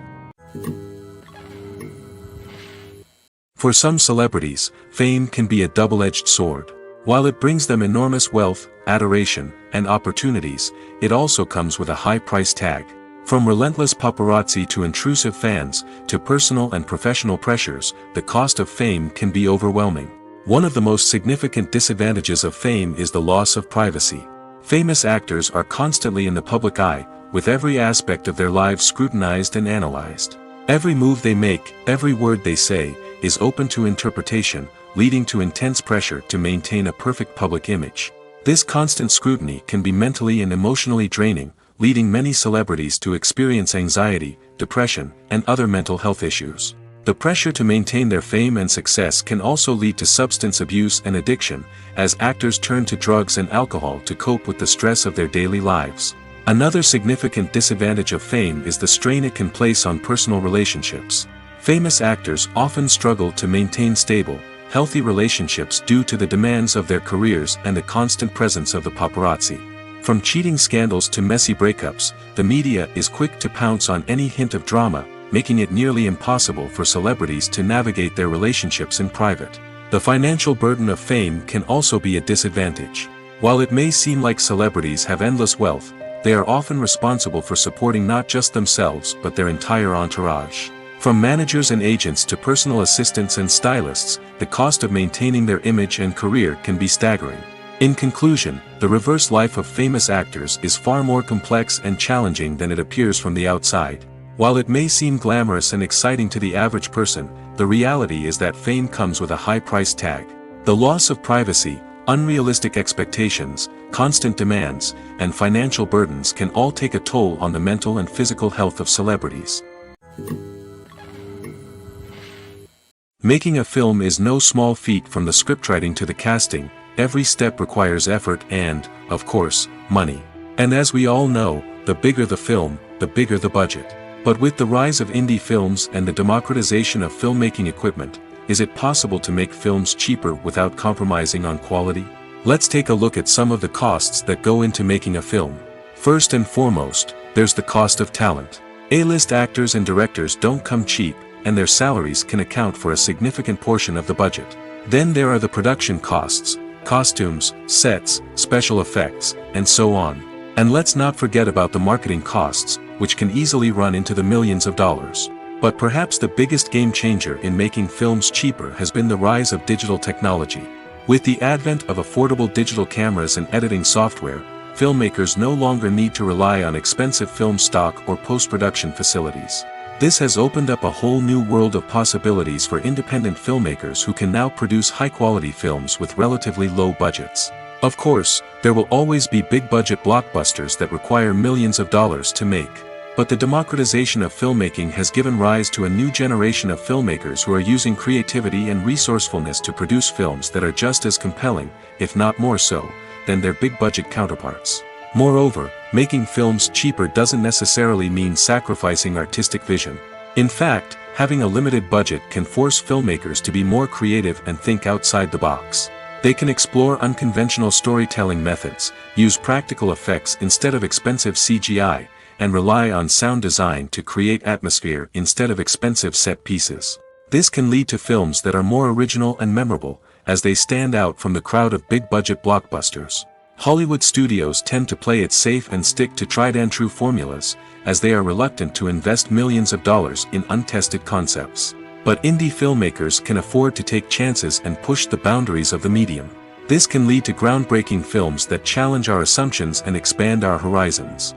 For some celebrities, fame can be a double-edged sword. While it brings them enormous wealth, adoration, and opportunities, it also comes with a high price tag. From relentless paparazzi to intrusive fans, to personal and professional pressures, the cost of fame can be overwhelming. One of the most significant disadvantages of fame is the loss of privacy. Famous actors are constantly in the public eye, with every aspect of their lives scrutinized and analyzed. Every move they make, every word they say, is open to interpretation, leading to intense pressure to maintain a perfect public image. This constant scrutiny can be mentally and emotionally draining, leading many celebrities to experience anxiety, depression, and other mental health issues. The pressure to maintain their fame and success can also lead to substance abuse and addiction, as actors turn to drugs and alcohol to cope with the stress of their daily lives. Another significant disadvantage of fame is the strain it can place on personal relationships. Famous actors often struggle to maintain stable, healthy relationships due to the demands of their careers and the constant presence of the paparazzi. From cheating scandals to messy breakups, the media is quick to pounce on any hint of drama, making it nearly impossible for celebrities to navigate their relationships in private. The financial burden of fame can also be a disadvantage. While it may seem like celebrities have endless wealth, they are often responsible for supporting not just themselves but their entire entourage. From managers and agents to personal assistants and stylists, the cost of maintaining their image and career can be staggering. In conclusion, the reverse life of famous actors is far more complex and challenging than it appears from the outside. While it may seem glamorous and exciting to the average person, the reality is that fame comes with a high price tag. The loss of privacy, unrealistic expectations, constant demands, and financial burdens can all take a toll on the mental and physical health of celebrities. Making a film is no small feat. From the scriptwriting to the casting, every step requires effort and, of course, money. And as we all know, the bigger the film, the bigger the budget. But with the rise of indie films and the democratization of filmmaking equipment, is it possible to make films cheaper without compromising on quality? Let's take a look at some of the costs that go into making a film. First and foremost, there's the cost of talent. A-list actors and directors don't come cheap, and their salaries can account for a significant portion of the budget. Then there are the production costs, costumes, sets, special effects, and so on. And let's not forget about the marketing costs, which can easily run into the millions of dollars. But perhaps the biggest game changer in making films cheaper has been the rise of digital technology. With the advent of affordable digital cameras and editing software, filmmakers no longer need to rely on expensive film stock or post-production facilities. This has opened up a whole new world of possibilities for independent filmmakers who can now produce high-quality films with relatively low budgets. Of course, there will always be big-budget blockbusters that require millions of dollars to make. But the democratization of filmmaking has given rise to a new generation of filmmakers who are using creativity and resourcefulness to produce films that are just as compelling, if not more so, than their big-budget counterparts. Moreover, making films cheaper doesn't necessarily mean sacrificing artistic vision. In fact, having a limited budget can force filmmakers to be more creative and think outside the box. They can explore unconventional storytelling methods, use practical effects instead of expensive CGI, and rely on sound design to create atmosphere instead of expensive set pieces. This can lead to films that are more original and memorable, as they stand out from the crowd of big-budget blockbusters. Hollywood studios tend to play it safe and stick to tried-and-true formulas, as they are reluctant to invest millions of dollars in untested concepts. But indie filmmakers can afford to take chances and push the boundaries of the medium. This can lead to groundbreaking films that challenge our assumptions and expand our horizons.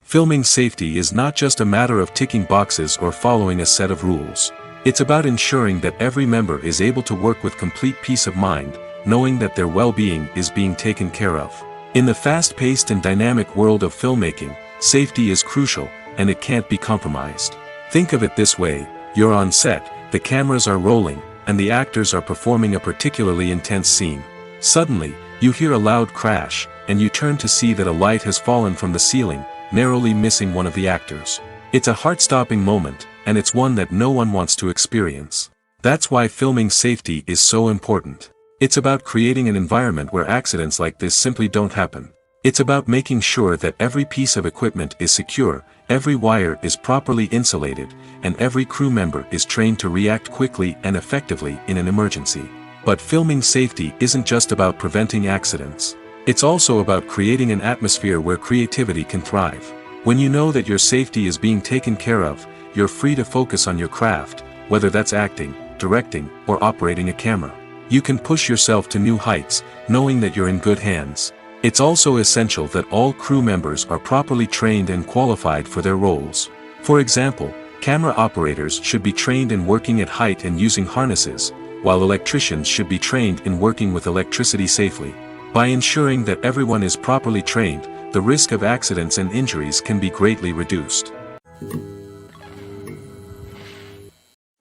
Filming safety is not just a matter of ticking boxes or following a set of rules. It's about ensuring that every member is able to work with complete peace of mind, knowing that their well-being is being taken care of. In the fast-paced and dynamic world of filmmaking, safety is crucial, and it can't be compromised. Think of it this way: you're on set, the cameras are rolling, and the actors are performing a particularly intense scene. Suddenly, you hear a loud crash, and you turn to see that a light has fallen from the ceiling, narrowly missing one of the actors. It's a heart-stopping moment, and it's one that no one wants to experience. That's why filming safety is so important. It's about creating an environment where accidents like this simply don't happen. It's about making sure that every piece of equipment is secure, every wire is properly insulated, and every crew member is trained to react quickly and effectively in an emergency. But filming safety isn't just about preventing accidents. It's also about creating an atmosphere where creativity can thrive. When you know that your safety is being taken care of, you're free to focus on your craft, whether that's acting, directing, or operating a camera. You can push yourself to new heights, knowing that you're in good hands. It's also essential that all crew members are properly trained and qualified for their roles. For example, camera operators should be trained in working at height and using harnesses, while electricians should be trained in working with electricity safely. By ensuring that everyone is properly trained, the risk of accidents and injuries can be greatly reduced.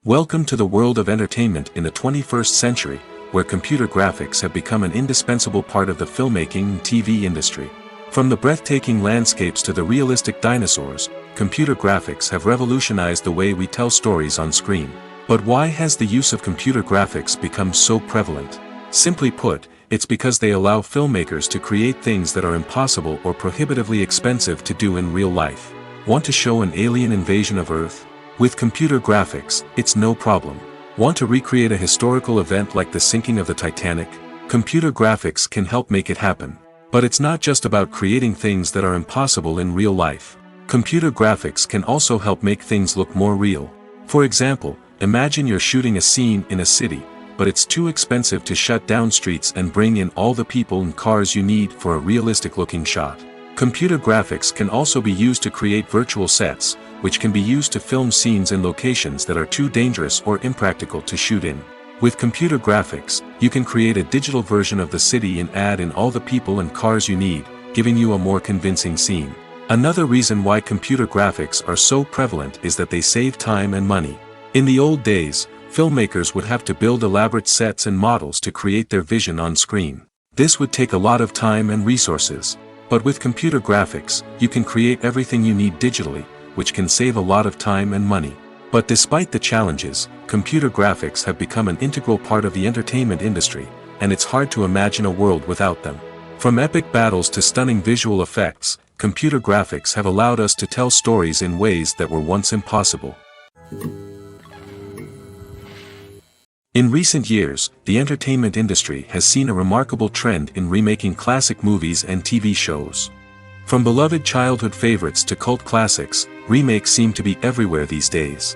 Welcome to the world of entertainment in the 21st century, where computer graphics have become an indispensable part of the filmmaking and TV industry. From the breathtaking landscapes to the realistic dinosaurs, computer graphics have revolutionized the way we tell stories on screen. But why has the use of computer graphics become so prevalent? Simply put, it's because they allow filmmakers to create things that are impossible or prohibitively expensive to do in real life. Want to show an alien invasion of Earth? With computer graphics, it's no problem. Want to recreate a historical event like the sinking of the Titanic? Computer graphics can help make it happen. But it's not just about creating things that are impossible in real life. Computer graphics can also help make things look more real. For example, imagine you're shooting a scene in a city, but it's too expensive to shut down streets and bring in all the people and cars you need for a realistic-looking shot. Computer graphics can also be used to create virtual sets, which can be used to film scenes in locations that are too dangerous or impractical to shoot in. With computer graphics, you can create a digital version of the city and add in all the people and cars you need, giving you a more convincing scene. Another reason why computer graphics are so prevalent is that they save time and money. In the old days, filmmakers would have to build elaborate sets and models to create their vision on screen. This would take a lot of time and resources. But with computer graphics, you can create everything you need digitally, which can save a lot of time and money. But despite the challenges, computer graphics have become an integral part of the entertainment industry, and it's hard to imagine a world without them. From epic battles to stunning visual effects, computer graphics have allowed us to tell stories in ways that were once impossible. In recent years, the entertainment industry has seen a remarkable trend in remaking classic movies and TV shows. From beloved childhood favorites to cult classics, remakes seem to be everywhere these days.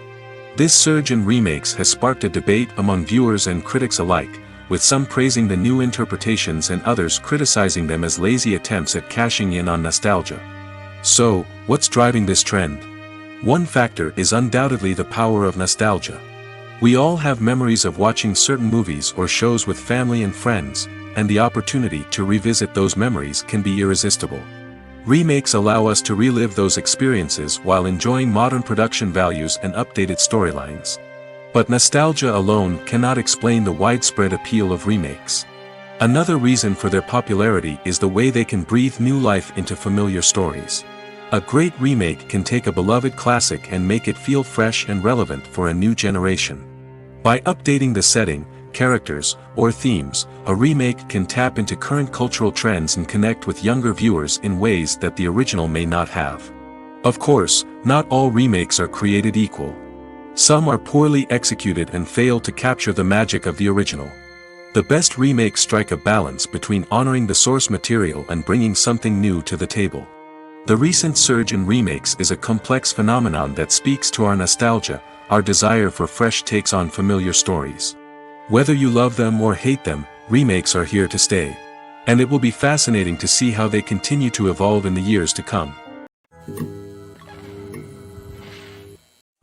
This surge in remakes has sparked a debate among viewers and critics alike, with some praising the new interpretations and others criticizing them as lazy attempts at cashing in on nostalgia. So, what's driving this trend? One factor is undoubtedly the power of nostalgia. We all have memories of watching certain movies or shows with family and friends, and the opportunity to revisit those memories can be irresistible. Remakes allow us to relive those experiences while enjoying modern production values and updated storylines. But nostalgia alone cannot explain the widespread appeal of remakes. Another reason for their popularity is the way they can breathe new life into familiar stories. A great remake can take a beloved classic and make it feel fresh and relevant for a new generation. By updating the setting, characters, or themes, a remake can tap into current cultural trends and connect with younger viewers in ways that the original may not have. Of course, not all remakes are created equal. Some are poorly executed and fail to capture the magic of the original. The best remakes strike a balance between honoring the source material and bringing something new to the table. The recent surge in remakes is a complex phenomenon that speaks to our nostalgia, our desire for fresh takes on familiar stories. Whether you love them or hate them, remakes are here to stay. And it will be fascinating to see how they continue to evolve in the years to come.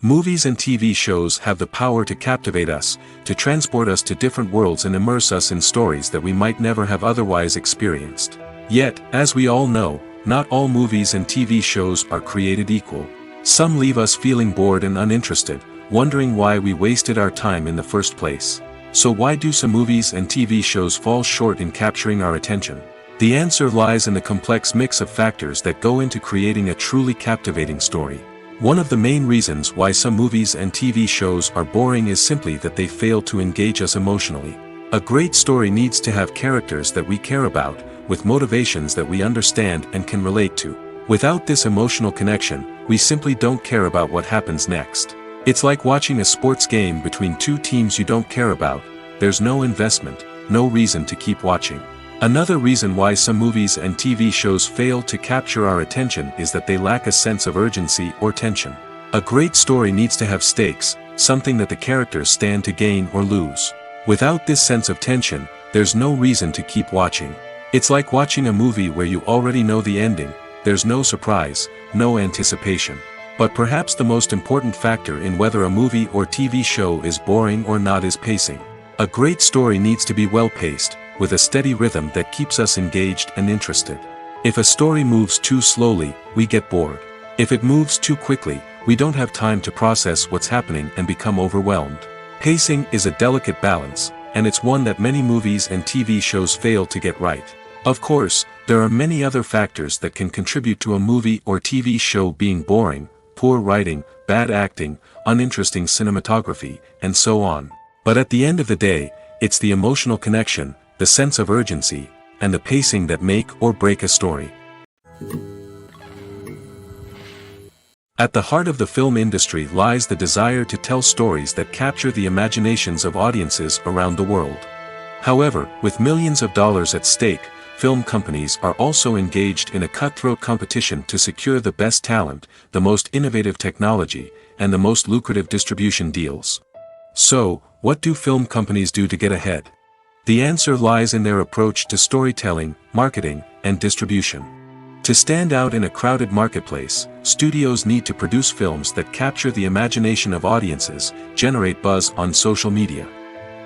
Movies and TV shows have the power to captivate us, to transport us to different worlds and immerse us in stories that we might never have otherwise experienced. Yet, as we all know, not all movies and TV shows are created equal. Some leave us feeling bored and uninterested, wondering why we wasted our time in the first place. So why do some movies and TV shows fall short in capturing our attention? The answer lies in the complex mix of factors that go into creating a truly captivating story. One of the main reasons why some movies and TV shows are boring is simply that they fail to engage us emotionally. A great story needs to have characters that we care about, with motivations that we understand and can relate to. Without this emotional connection, we simply don't care about what happens next. It's like watching a sports game between two teams you don't care about. There's no investment, no reason to keep watching. Another reason why some movies and TV shows fail to capture our attention is that they lack a sense of urgency or tension. A great story needs to have stakes, something that the characters stand to gain or lose. Without this sense of tension, there's no reason to keep watching. It's like watching a movie where you already know the ending. There's no surprise, no anticipation. But perhaps the most important factor in whether a movie or TV show is boring or not is pacing. A great story needs to be well-paced, with a steady rhythm that keeps us engaged and interested. If a story moves too slowly, we get bored. If it moves too quickly, we don't have time to process what's happening and become overwhelmed. Pacing is a delicate balance, and it's one that many movies and TV shows fail to get right. Of course, there are many other factors that can contribute to a movie or TV show being boring: poor writing, bad acting, uninteresting cinematography, and so on. But at the end of the day, it's the emotional connection, the sense of urgency, and the pacing that make or break a story. At the heart of the film industry lies the desire to tell stories that capture the imaginations of audiences around the world. However, with millions of dollars at stake, film companies are also engaged in a cutthroat competition to secure the best talent, the most innovative technology, and the most lucrative distribution deals. So, what do film companies do to get ahead? The answer lies in their approach to storytelling, marketing, and distribution. To stand out in a crowded marketplace, studios need to produce films that capture the imagination of audiences, generate buzz on social media.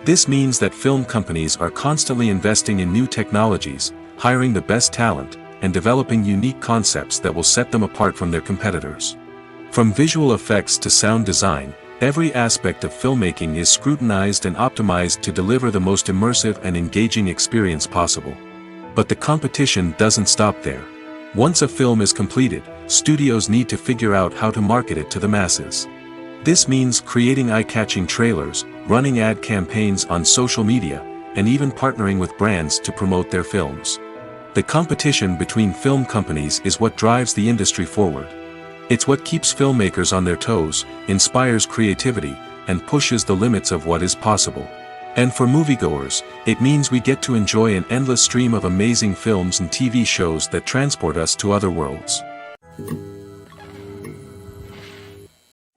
This means that film companies are constantly investing in new technologies, hiring the best talent, and developing unique concepts that will set them apart from their competitors. From visual effects to sound design, every aspect of filmmaking is scrutinized and optimized to deliver the most immersive and engaging experience possible. But the competition doesn't stop there. Once a film is completed, studios need to figure out how to market it to the masses. This means creating eye-catching trailers, running ad campaigns on social media, and even partnering with brands to promote their films. The competition between film companies is what drives the industry forward. It's what keeps filmmakers on their toes, inspires creativity, and pushes the limits of what is possible. And for moviegoers, it means we get to enjoy an endless stream of amazing films and TV shows that transport us to other worlds.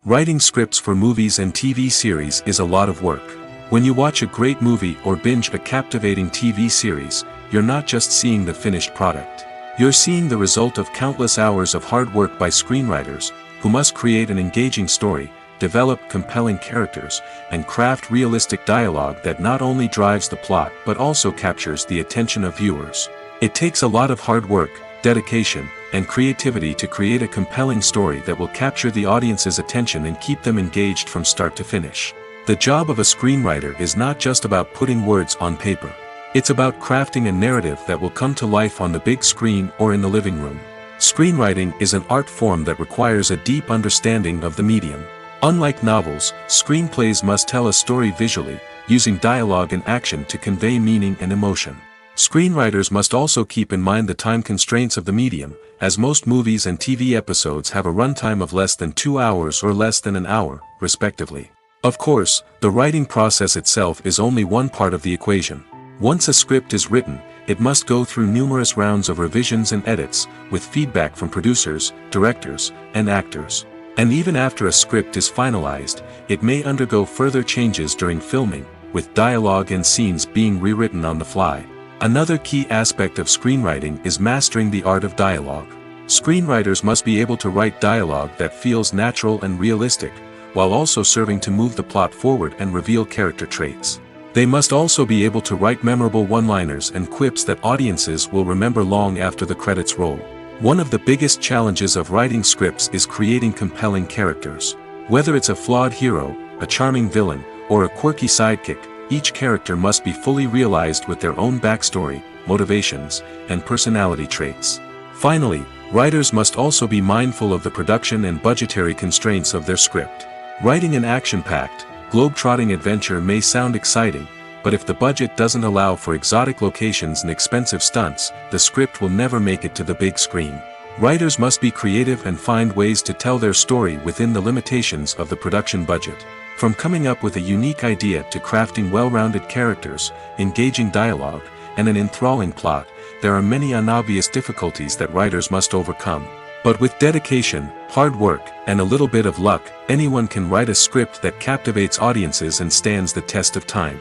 Writing scripts for movies and TV series is a lot of work. When you watch a great movie or binge a captivating TV series, you're not just seeing the finished product. You're seeing the result of countless hours of hard work by screenwriters, who must create an engaging story, develop compelling characters, and craft realistic dialogue that not only drives the plot but also captures the attention of viewers. It takes a lot of hard work, dedication, and creativity to create a compelling story that will capture the audience's attention and keep them engaged from start to finish. The job of a screenwriter is not just about putting words on paper. It's about crafting a narrative that will come to life on the big screen or in the living room. Screenwriting is an art form that requires a deep understanding of the medium. Unlike novels, screenplays must tell a story visually, using dialogue and action to convey meaning and emotion. Screenwriters must also keep in mind the time constraints of the medium, as most movies and TV episodes have a runtime of less than 2 hours or less than an hour, respectively. Of course, the writing process itself is only one part of the equation. Once a script is written, it must go through numerous rounds of revisions and edits, with feedback from producers, directors, and actors. And even after a script is finalized, it may undergo further changes during filming, with dialogue and scenes being rewritten on the fly. Another key aspect of screenwriting is mastering the art of dialogue. Screenwriters must be able to write dialogue that feels natural and realistic, while also serving to move the plot forward and reveal character traits. They must also be able to write memorable one-liners and quips that audiences will remember long after the credits roll. One of the biggest challenges of writing scripts is creating compelling characters. Whether it's a flawed hero, a charming villain, or a quirky sidekick, each character must be fully realized with their own backstory, motivations, and personality traits. Finally, writers must also be mindful of the production and budgetary constraints of their script. Writing an action-packed, globe-trotting adventure may sound exciting, but if the budget doesn't allow for exotic locations and expensive stunts, the script will never make it to the big screen. Writers must be creative and find ways to tell their story within the limitations of the production budget. From coming up with a unique idea to crafting well-rounded characters, engaging dialogue, and an enthralling plot, there are many unobvious difficulties that writers must overcome. But with dedication, hard work, and a little bit of luck, anyone can write a script that captivates audiences and stands the test of time.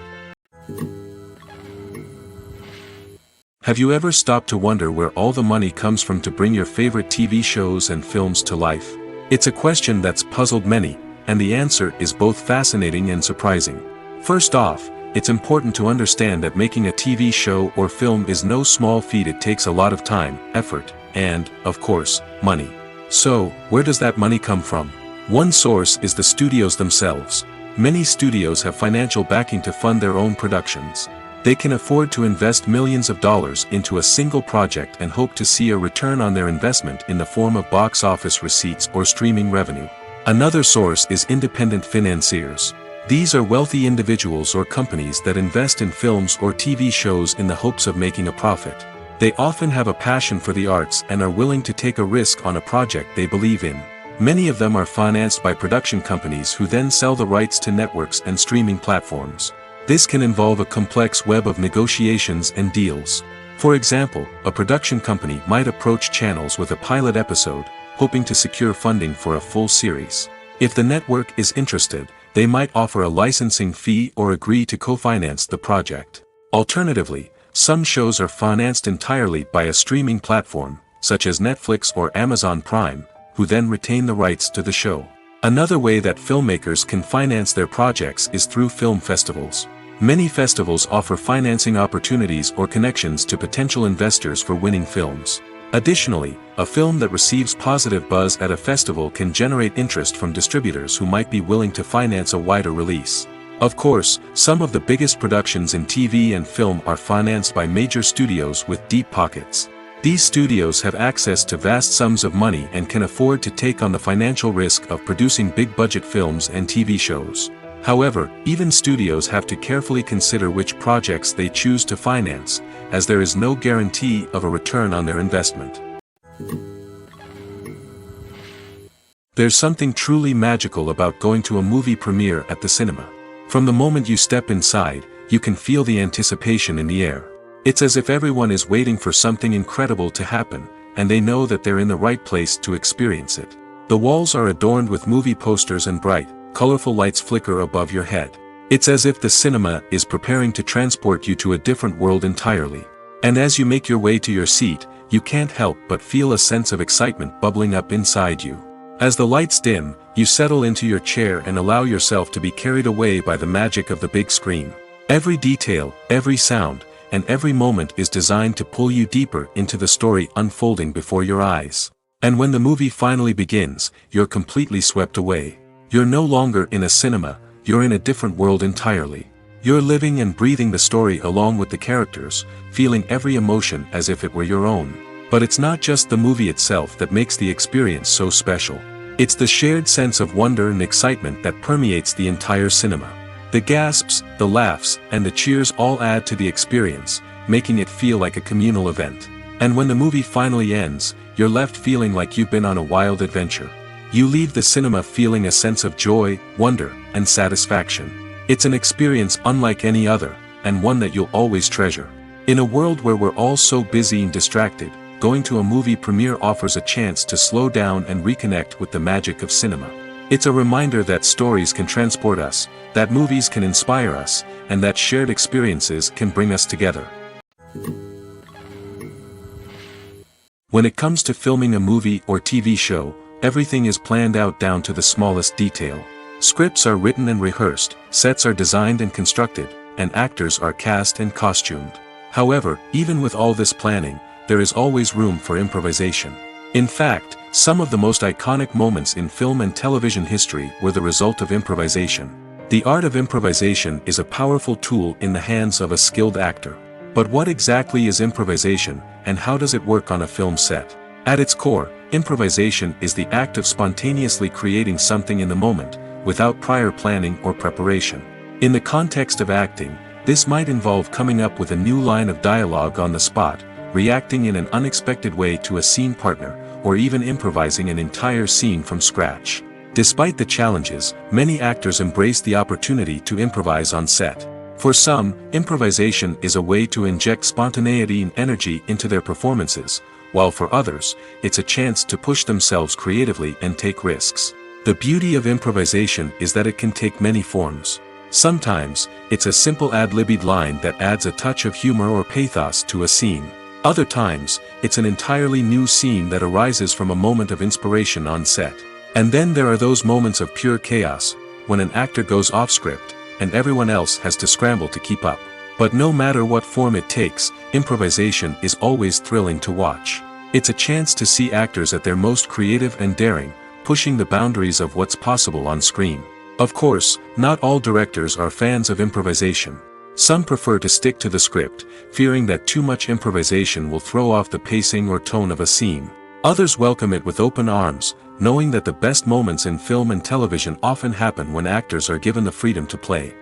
Have you ever stopped to wonder where all the money comes from to bring your favorite TV shows and films to life? It's a question that's puzzled many, and the answer is both fascinating and surprising. First off, it's important to understand that making a TV show or film is no small feat. It takes a lot of time, effort, and, of course, money. So, where does that money come from? One source is the studios themselves. Many studios have financial backing to fund their own productions. They can afford to invest millions of dollars into a single project and hope to see a return on their investment in the form of box office receipts or streaming revenue. Another source is independent financiers. These are wealthy individuals or companies that invest in films or TV shows in the hopes of making a profit. They often have a passion for the arts and are willing to take a risk on a project they believe in. Many of them are financed by production companies who then sell the rights to networks and streaming platforms. This can involve a complex web of negotiations and deals. For example, a production company might approach channels with a pilot episode, hoping to secure funding for a full series. If the network is interested, they might offer a licensing fee or agree to co-finance the project. Alternatively, some shows are financed entirely by a streaming platform, such as Netflix or Amazon Prime, who then retain the rights to the show. Another way that filmmakers can finance their projects is through film festivals. Many festivals offer financing opportunities or connections to potential investors for winning films. Additionally, a film that receives positive buzz at a festival can generate interest from distributors who might be willing to finance a wider release. Of course, some of the biggest productions in TV and film are financed by major studios with deep pockets. These studios have access to vast sums of money and can afford to take on the financial risk of producing big-budget films and TV shows. However, even studios have to carefully consider which projects they choose to finance, as there is no guarantee of a return on their investment. There's something truly magical about going to a movie premiere at the cinema. From the moment you step inside, you can feel the anticipation in the air. It's as if everyone is waiting for something incredible to happen, and they know that they're in the right place to experience it. The walls are adorned with movie posters and bright, colorful lights flicker above your head. It's as if the cinema is preparing to transport you to a different world entirely. And as you make your way to your seat, you can't help but feel a sense of excitement bubbling up inside you. As the lights dim, you settle into your chair and allow yourself to be carried away by the magic of the big screen. Every detail, every sound, and every moment is designed to pull you deeper into the story unfolding before your eyes. And when the movie finally begins, you're completely swept away. You're no longer in a cinema, you're in a different world entirely. You're living and breathing the story along with the characters, feeling every emotion as if it were your own. But it's not just the movie itself that makes the experience so special. It's the shared sense of wonder and excitement that permeates the entire cinema. The gasps, the laughs, and the cheers all add to the experience, making it feel like a communal event. And when the movie finally ends, you're left feeling like you've been on a wild adventure. You leave the cinema feeling a sense of joy, wonder, and satisfaction. It's an experience unlike any other, and one that you'll always treasure. In a world where we're all so busy and distracted, going to a movie premiere offers a chance to slow down and reconnect with the magic of cinema. It's a reminder that stories can transport us, that movies can inspire us, and that shared experiences can bring us together. When it comes to filming a movie or TV show, everything is planned out down to the smallest detail. Scripts are written and rehearsed, sets are designed and constructed, and actors are cast and costumed. However, even with all this planning, there is always room for improvisation. In fact, some of the most iconic moments in film and television history were the result of improvisation. The art of improvisation is a powerful tool in the hands of a skilled actor. But what exactly is improvisation, and how does it work on a film set? At its core, improvisation is the act of spontaneously creating something in the moment, without prior planning or preparation. In the context of acting, this might involve coming up with a new line of dialogue on the spot, reacting in an unexpected way to a scene partner, or even improvising an entire scene from scratch. Despite the challenges, many actors embrace the opportunity to improvise on set. For some, improvisation is a way to inject spontaneity and energy into their performances, while for others, it's a chance to push themselves creatively and take risks. The beauty of improvisation is that it can take many forms. Sometimes, it's a simple ad-libbed line that adds a touch of humor or pathos to a scene. Other times, it's an entirely new scene that arises from a moment of inspiration on set. And then there are those moments of pure chaos, when an actor goes off script, and everyone else has to scramble to keep up. But no matter what form it takes, improvisation is always thrilling to watch. It's a chance to see actors at their most creative and daring, pushing the boundaries of what's possible on screen. Of course, not all directors are fans of improvisation. Some prefer to stick to the script, fearing that too much improvisation will throw off the pacing or tone of a scene. Others welcome it with open arms, knowing that the best moments in film and television often happen when actors are given the freedom to play.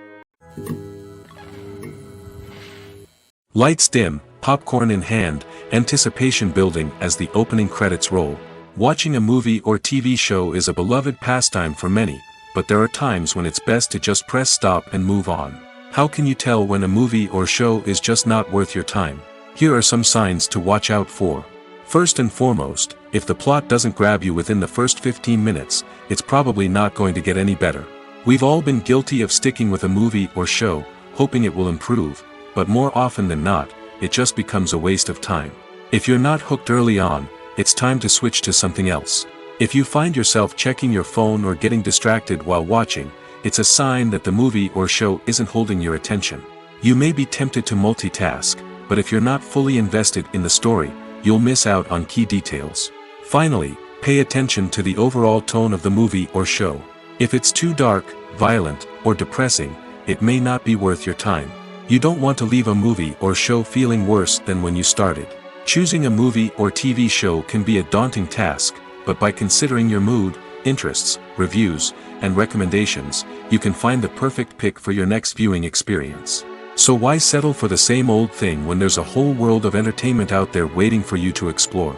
Lights dim, popcorn in hand, anticipation building as the opening credits roll. Watching a movie or TV show is a beloved pastime for many, but there are times when it's best to just press stop and move on. How can you tell when a movie or show is just not worth your time? Here are some signs to watch out for. First and foremost, if the plot doesn't grab you within the first 15 minutes, it's probably not going to get any better. We've all been guilty of sticking with a movie or show, hoping it will improve, but more often than not, it just becomes a waste of time. If you're not hooked early on, it's time to switch to something else. If you find yourself checking your phone or getting distracted while watching, it's a sign that the movie or show isn't holding your attention. You may be tempted to multitask, but if you're not fully invested in the story, you'll miss out on key details. Finally, pay attention to the overall tone of the movie or show. If it's too dark, violent, or depressing, it may not be worth your time. You don't want to leave a movie or show feeling worse than when you started. Choosing a movie or TV show can be a daunting task, but by considering your mood, interests, reviews, and recommendations, you can find the perfect pick for your next viewing experience. So why settle for the same old thing when there's a whole world of entertainment out there waiting for you to explore?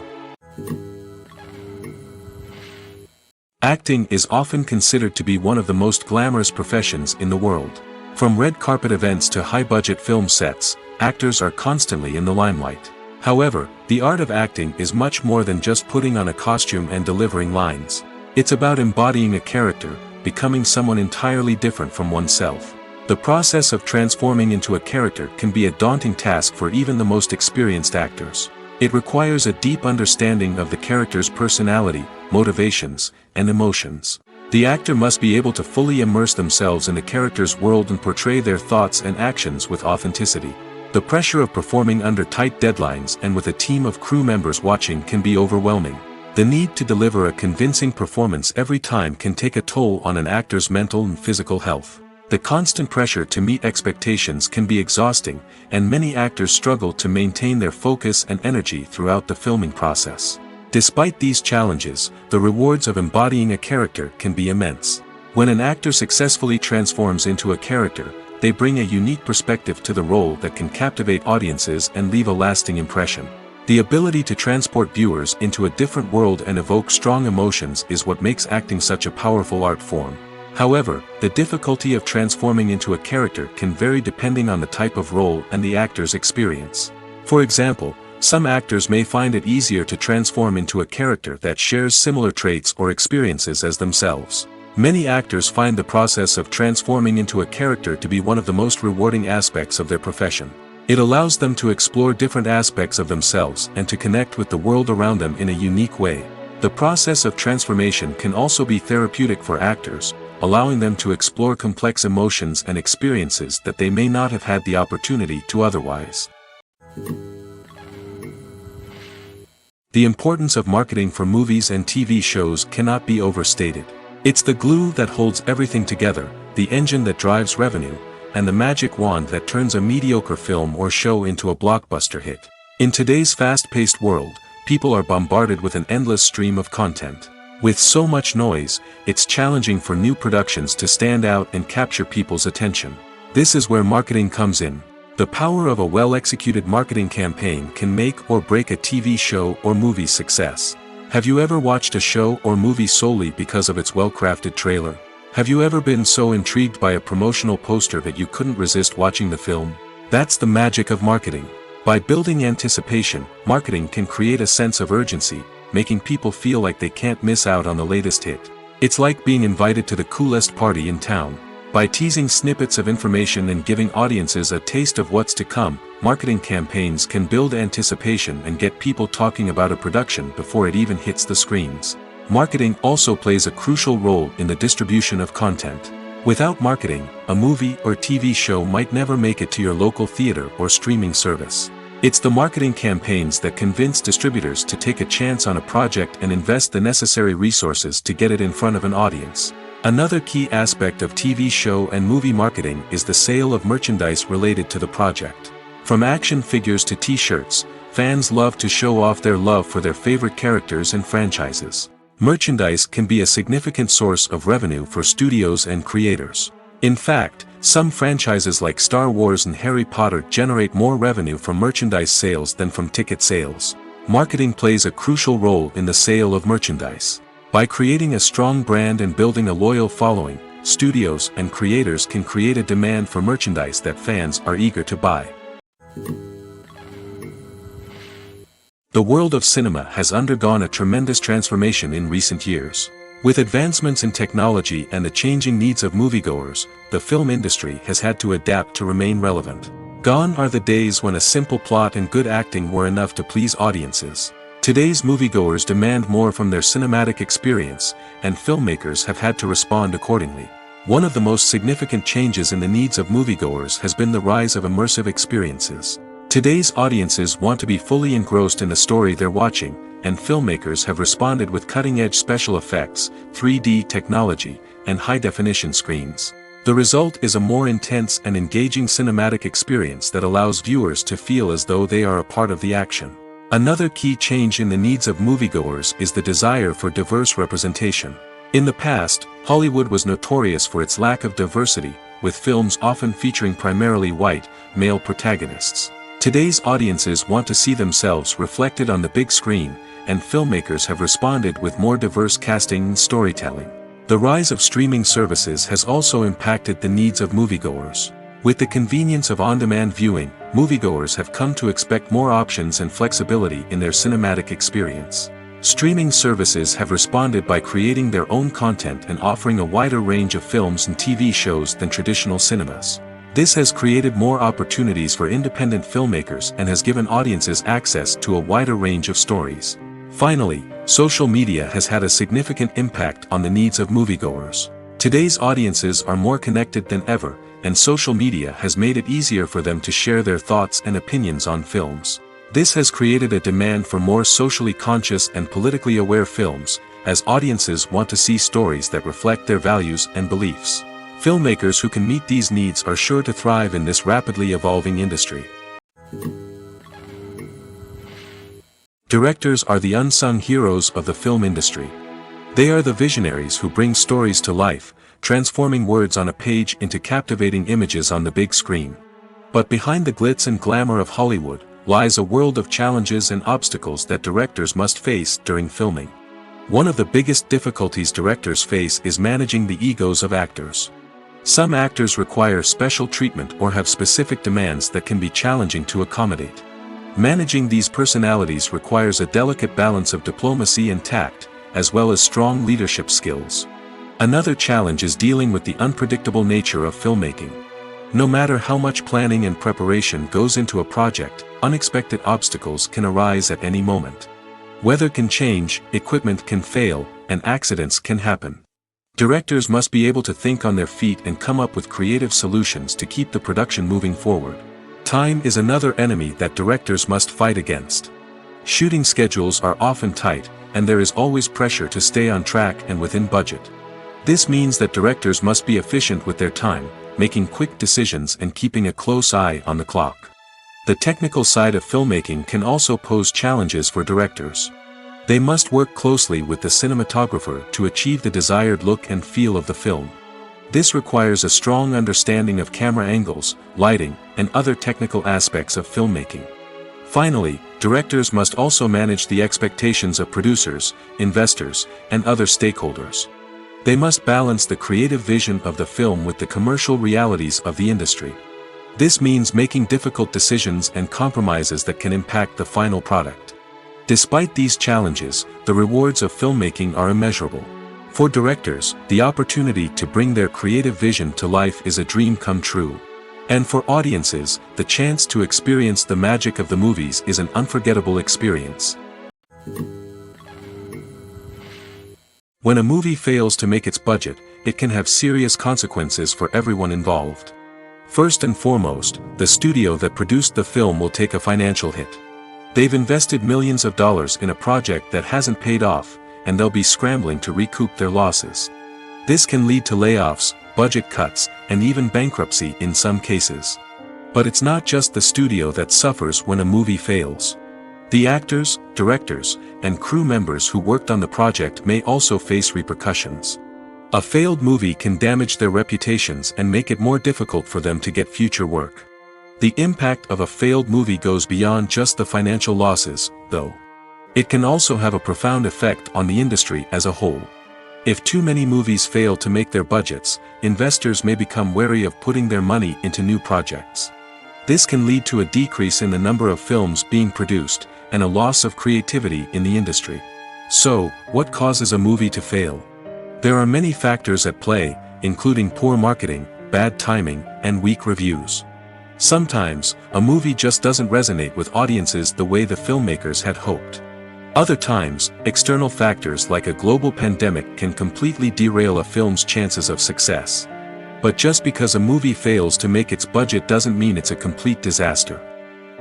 Acting is often considered to be one of the most glamorous professions in the world. From red carpet events to high-budget film sets, actors are constantly in the limelight. However, the art of acting is much more than just putting on a costume and delivering lines. It's about embodying a character, becoming someone entirely different from oneself. The process of transforming into a character can be a daunting task for even the most experienced actors. It requires a deep understanding of the character's personality, motivations, and emotions. The actor must be able to fully immerse themselves in the character's world and portray their thoughts and actions with authenticity. The pressure of performing under tight deadlines and with a team of crew members watching can be overwhelming. The need to deliver a convincing performance every time can take a toll on an actor's mental and physical health. The constant pressure to meet expectations can be exhausting, and many actors struggle to maintain their focus and energy throughout the filming process. Despite these challenges, the rewards of embodying a character can be immense. When an actor successfully transforms into a character, they bring a unique perspective to the role that can captivate audiences and leave a lasting impression. The ability to transport viewers into a different world and evoke strong emotions is what makes acting such a powerful art form. However, the difficulty of transforming into a character can vary depending on the type of role and the actor's experience. For example, some actors may find it easier to transform into a character that shares similar traits or experiences as themselves. Many actors find the process of transforming into a character to be one of the most rewarding aspects of their profession. It allows them to explore different aspects of themselves and to connect with the world around them in a unique way. The process of transformation can also be therapeutic for actors, allowing them to explore complex emotions and experiences that they may not have had the opportunity to otherwise. The importance of marketing for movies and TV shows cannot be overstated. It's the glue that holds everything together, the engine that drives revenue, and the magic wand that turns a mediocre film or show into a blockbuster hit. In today's fast-paced world, people are bombarded with an endless stream of content. With so much noise, it's challenging for new productions to stand out and capture people's attention. This is where marketing comes in. The power of a well-executed marketing campaign can make or break a TV show or movie's success. Have you ever watched a show or movie solely because of its well-crafted trailer? Have you ever been so intrigued by a promotional poster that you couldn't resist watching the film? That's the magic of marketing. By building anticipation, marketing can create a sense of urgency, making people feel like they can't miss out on the latest hit. It's like being invited to the coolest party in town. By teasing snippets of information and giving audiences a taste of what's to come, marketing campaigns can build anticipation and get people talking about a production before it even hits the screens. marketing also plays a crucial role in the distribution of content. Without marketing, a movie or TV show might never make it to your local theater or streaming service. It's the marketing campaigns that convince distributors to take a chance on a project and invest the necessary resources to get it in front of an audience. Another key aspect of TV show and movie marketing is the sale of merchandise related to the project. From action figures to t-shirts, fans love to show off their love for their favorite characters and franchises. Merchandise can be a significant source of revenue for studios and creators. In fact, some franchises like Star Wars and Harry Potter generate more revenue from merchandise sales than from ticket sales. Marketing plays a crucial role in the sale of merchandise. By creating a strong brand and building a loyal following, studios and creators can create a demand for merchandise that fans are eager to buy. The world of cinema has undergone a tremendous transformation in recent years. With advancements in technology and the changing needs of moviegoers, the film industry has had to adapt to remain relevant. Gone are the days when a simple plot and good acting were enough to please audiences. Today's moviegoers demand more from their cinematic experience, and filmmakers have had to respond accordingly. One of the most significant changes in the needs of moviegoers has been the rise of immersive experiences. Today's audiences want to be fully engrossed in the story they're watching, and filmmakers have responded with cutting-edge special effects, 3D technology, and high-definition screens. The result is a more intense and engaging cinematic experience that allows viewers to feel as though they are a part of the action. Another key change in the needs of moviegoers is the desire for diverse representation. In the past, Hollywood was notorious for its lack of diversity, with films often featuring primarily white, male protagonists. Today's audiences want to see themselves reflected on the big screen, and filmmakers have responded with more diverse casting and storytelling. The rise of streaming services has also impacted the needs of moviegoers. With the convenience of on-demand viewing, moviegoers have come to expect more options and flexibility in their cinematic experience. Streaming services have responded by creating their own content and offering a wider range of films and TV shows than traditional cinemas. This has created more opportunities for independent filmmakers and has given audiences access to a wider range of stories. Finally, social media has had a significant impact on the needs of moviegoers. Today's audiences are more connected than ever, and social media has made it easier for them to share their thoughts and opinions on films. This has created a demand for more socially conscious and politically aware films, as audiences want to see stories that reflect their values and beliefs. Filmmakers who can meet these needs are sure to thrive in this rapidly evolving industry. Directors are the unsung heroes of the film industry. They are the visionaries who bring stories to life, transforming words on a page into captivating images on the big screen. But behind the glitz and glamour of Hollywood, lies a world of challenges and obstacles that directors must face during filming. One of the biggest difficulties directors face is managing the egos of actors. Some actors require special treatment or have specific demands that can be challenging to accommodate. Managing these personalities requires a delicate balance of diplomacy and tact, as well as strong leadership skills. Another challenge is dealing with the unpredictable nature of filmmaking. No matter how much planning and preparation goes into a project, unexpected obstacles can arise at any moment. Weather can change, equipment can fail, and accidents can happen. Directors must be able to think on their feet and come up with creative solutions to keep the production moving forward. Time is another enemy that directors must fight against. Shooting schedules are often tight, and there is always pressure to stay on track and within budget. This means that directors must be efficient with their time, making quick decisions and keeping a close eye on the clock. The technical side of filmmaking can also pose challenges for directors. They must work closely with the cinematographer to achieve the desired look and feel of the film. This requires a strong understanding of camera angles, lighting, and other technical aspects of filmmaking. Finally, directors must also manage the expectations of producers, investors, and other stakeholders. They must balance the creative vision of the film with the commercial realities of the industry. This means making difficult decisions and compromises that can impact the final product. Despite these challenges, the rewards of filmmaking are immeasurable. For directors, the opportunity to bring their creative vision to life is a dream come true. And for audiences, the chance to experience the magic of the movies is an unforgettable experience. When a movie fails to make its budget, it can have serious consequences for everyone involved. First and foremost, the studio that produced the film will take a financial hit. They've invested millions of dollars in a project that hasn't paid off, and they'll be scrambling to recoup their losses. This can lead to layoffs, budget cuts, and even bankruptcy in some cases. But it's not just the studio that suffers when a movie fails. The actors, directors, and crew members who worked on the project may also face repercussions. A failed movie can damage their reputations and make it more difficult for them to get future work. The impact of a failed movie goes beyond just the financial losses, though. It can also have a profound effect on the industry as a whole. If too many movies fail to make their budgets, investors may become wary of putting their money into new projects. This can lead to a decrease in the number of films being produced, and a loss of creativity in the industry. So, what causes a movie to fail? There are many factors at play, including poor marketing, bad timing, and weak reviews. Sometimes, a movie just doesn't resonate with audiences the way the filmmakers had hoped. Other times, external factors like a global pandemic can completely derail a film's chances of success. But just because a movie fails to make its budget doesn't mean it's a complete disaster.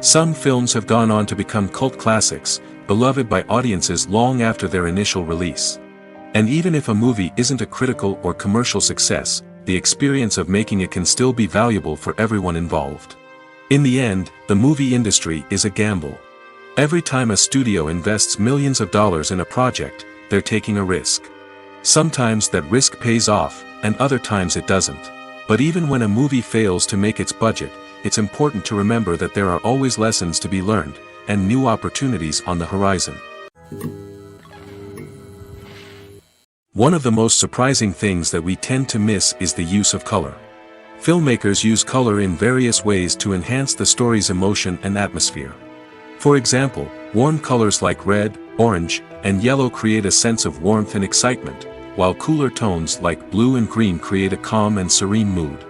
Some films have gone on to become cult classics, beloved by audiences long after their initial release. And even if a movie isn't a critical or commercial success, the experience of making it can still be valuable for everyone involved. In the end, the movie industry is a gamble. Every time a studio invests millions of dollars in a project, they're taking a risk. Sometimes that risk pays off, and other times it doesn't. But even when a movie fails to make its budget, it's important to remember that there are always lessons to be learned, and new opportunities on the horizon. One of the most surprising things that we tend to miss is the use of color. Filmmakers use color in various ways to enhance the story's emotion and atmosphere. For example, warm colors like red, orange, and yellow create a sense of warmth and excitement, while cooler tones like blue and green create a calm and serene mood.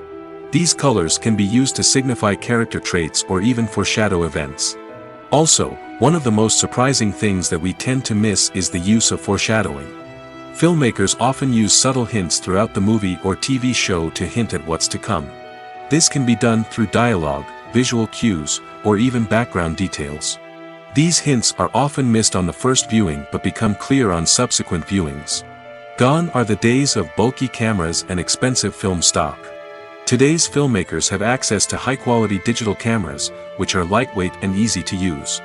These colors can be used to signify character traits or even foreshadow events. Also, one of the most surprising things that we tend to miss is the use of foreshadowing. Filmmakers often use subtle hints throughout the movie or TV show to hint at what's to come. This can be done through dialogue, visual cues, or even background details. These hints are often missed on the first viewing but become clear on subsequent viewings. Gone are the days of bulky cameras and expensive film stock. Today's filmmakers have access to high-quality digital cameras, which are lightweight and easy to use.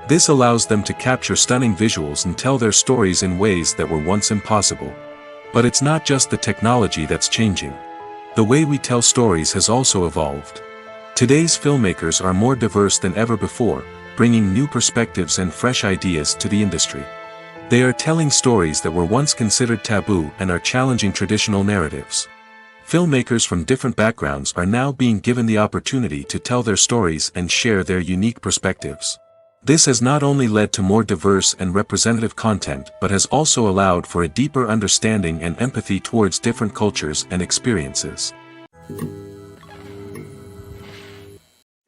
This allows them to capture stunning visuals and tell their stories in ways that were once impossible. But it's not just the technology that's changing. The way we tell stories has also evolved. Today's filmmakers are more diverse than ever before, bringing new perspectives and fresh ideas to the industry. They are telling stories that were once considered taboo and are challenging traditional narratives. Filmmakers from different backgrounds are now being given the opportunity to tell their stories and share their unique perspectives. This has not only led to more diverse and representative content but has also allowed for a deeper understanding and empathy towards different cultures and experiences.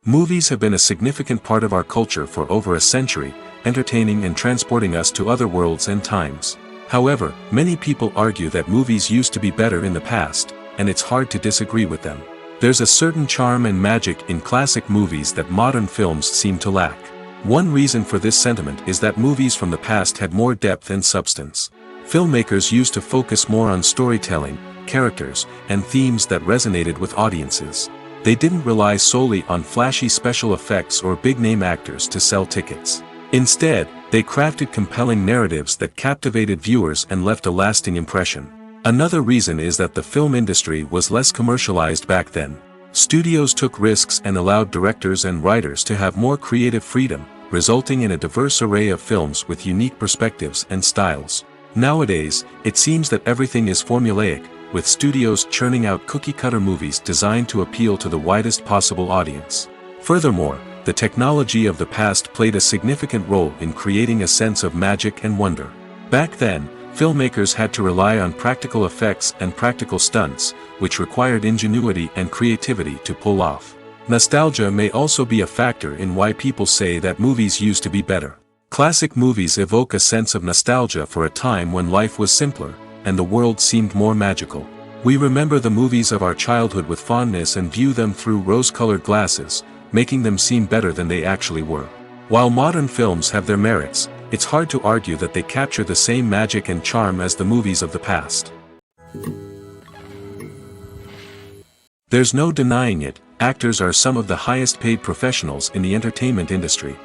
Movies have been a significant part of our culture for over a century, entertaining and transporting us to other worlds and times. However, many people argue that movies used to be better in the past, and it's hard to disagree with them. There's a certain charm and magic in classic movies that modern films seem to lack. One reason for this sentiment is that movies from the past had more depth and substance. Filmmakers used to focus more on storytelling, characters, and themes that resonated with audiences. They didn't rely solely on flashy special effects or big-name actors to sell tickets. Instead, they crafted compelling narratives that captivated viewers and left a lasting impression. Another reason is that the film industry was less commercialized back then. Studios took risks and allowed directors and writers to have more creative freedom, resulting in a diverse array of films with unique perspectives and styles. Nowadays, it seems that everything is formulaic, with studios churning out cookie-cutter movies designed to appeal to the widest possible audience. Furthermore, the technology of the past played a significant role in creating a sense of magic and wonder. Back then, filmmakers had to rely on practical effects and practical stunts, which required ingenuity and creativity to pull off. Nostalgia may also be a factor in why people say that movies used to be better. Classic movies evoke a sense of nostalgia for a time when life was simpler, and the world seemed more magical. We remember the movies of our childhood with fondness and view them through rose-colored glasses, making them seem better than they actually were. While modern films have their merits, it's hard to argue that they capture the same magic and charm as the movies of the past. There's no denying it, actors are some of the highest-paid professionals in the entertainment industry.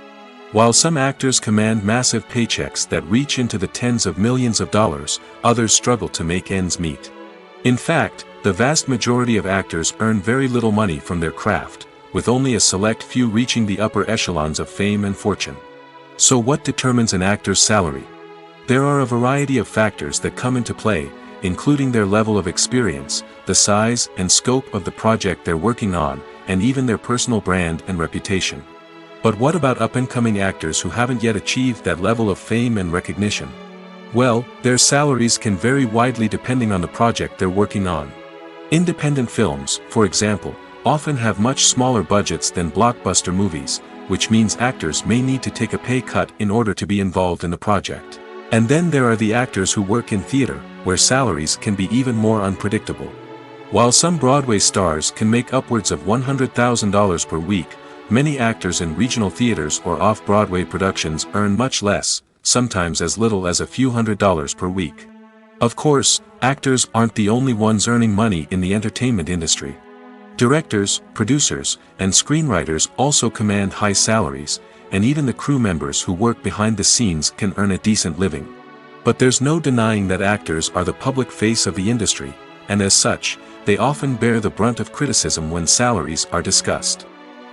While some actors command massive paychecks that reach into the tens of millions of dollars, others struggle to make ends meet. In fact, the vast majority of actors earn very little money from their craft, with only a select few reaching the upper echelons of fame and fortune. So what determines an actor's salary? There are a variety of factors that come into play, including their level of experience, the size and scope of the project they're working on, and even their personal brand and reputation. But what about up-and-coming actors who haven't yet achieved that level of fame and recognition? Well, their salaries can vary widely depending on the project they're working on. Independent films, for example, often have much smaller budgets than blockbuster movies, which means actors may need to take a pay cut in order to be involved in the project. And then there are the actors who work in theater, where salaries can be even more unpredictable. While some Broadway stars can make upwards of $100,000 per week, many actors in regional theaters or off-Broadway productions earn much less, sometimes as little as a few $100s per week. Of course, actors aren't the only ones earning money in the entertainment industry. Directors, producers, and screenwriters also command high salaries, and even the crew members who work behind the scenes can earn a decent living. But there's no denying that actors are the public face of the industry, and as such, they often bear the brunt of criticism when salaries are discussed.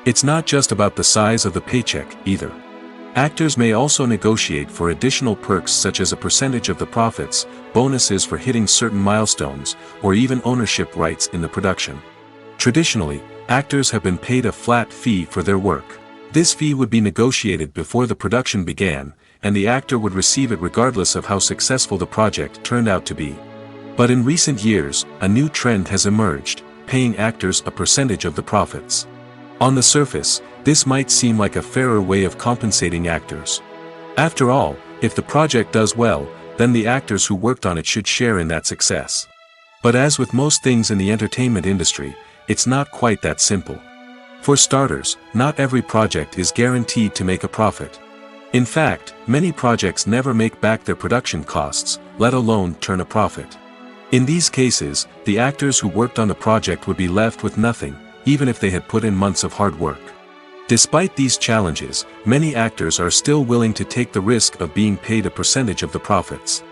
It's not just about the size of the paycheck, either. Actors may also negotiate for additional perks such as a percentage of the profits, bonuses for hitting certain milestones, or even ownership rights in the production. Traditionally, actors have been paid a flat fee for their work. This fee would be negotiated before the production began, and the actor would receive it regardless of how successful the project turned out to be. But in recent years, a new trend has emerged, paying actors a percentage of the profits. On the surface, this might seem like a fairer way of compensating actors. After all, if the project does well, then the actors who worked on it should share in that success. But as with most things in the entertainment industry, it's not quite that simple. For starters, not every project is guaranteed to make a profit. In fact, many projects never make back their production costs, let alone turn a profit. In these cases, the actors who worked on the project would be left with nothing, even if they had put in months of hard work. Despite these challenges, many actors are still willing to take the risk of being paid a percentage of the profits.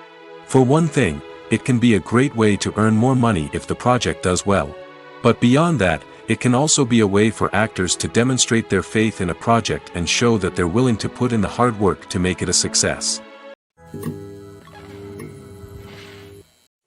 For one thing, it can be a great way to earn more money if the project does well. But beyond that, it can also be a way for actors to demonstrate their faith in a project and show that they're willing to put in the hard work to make it a success.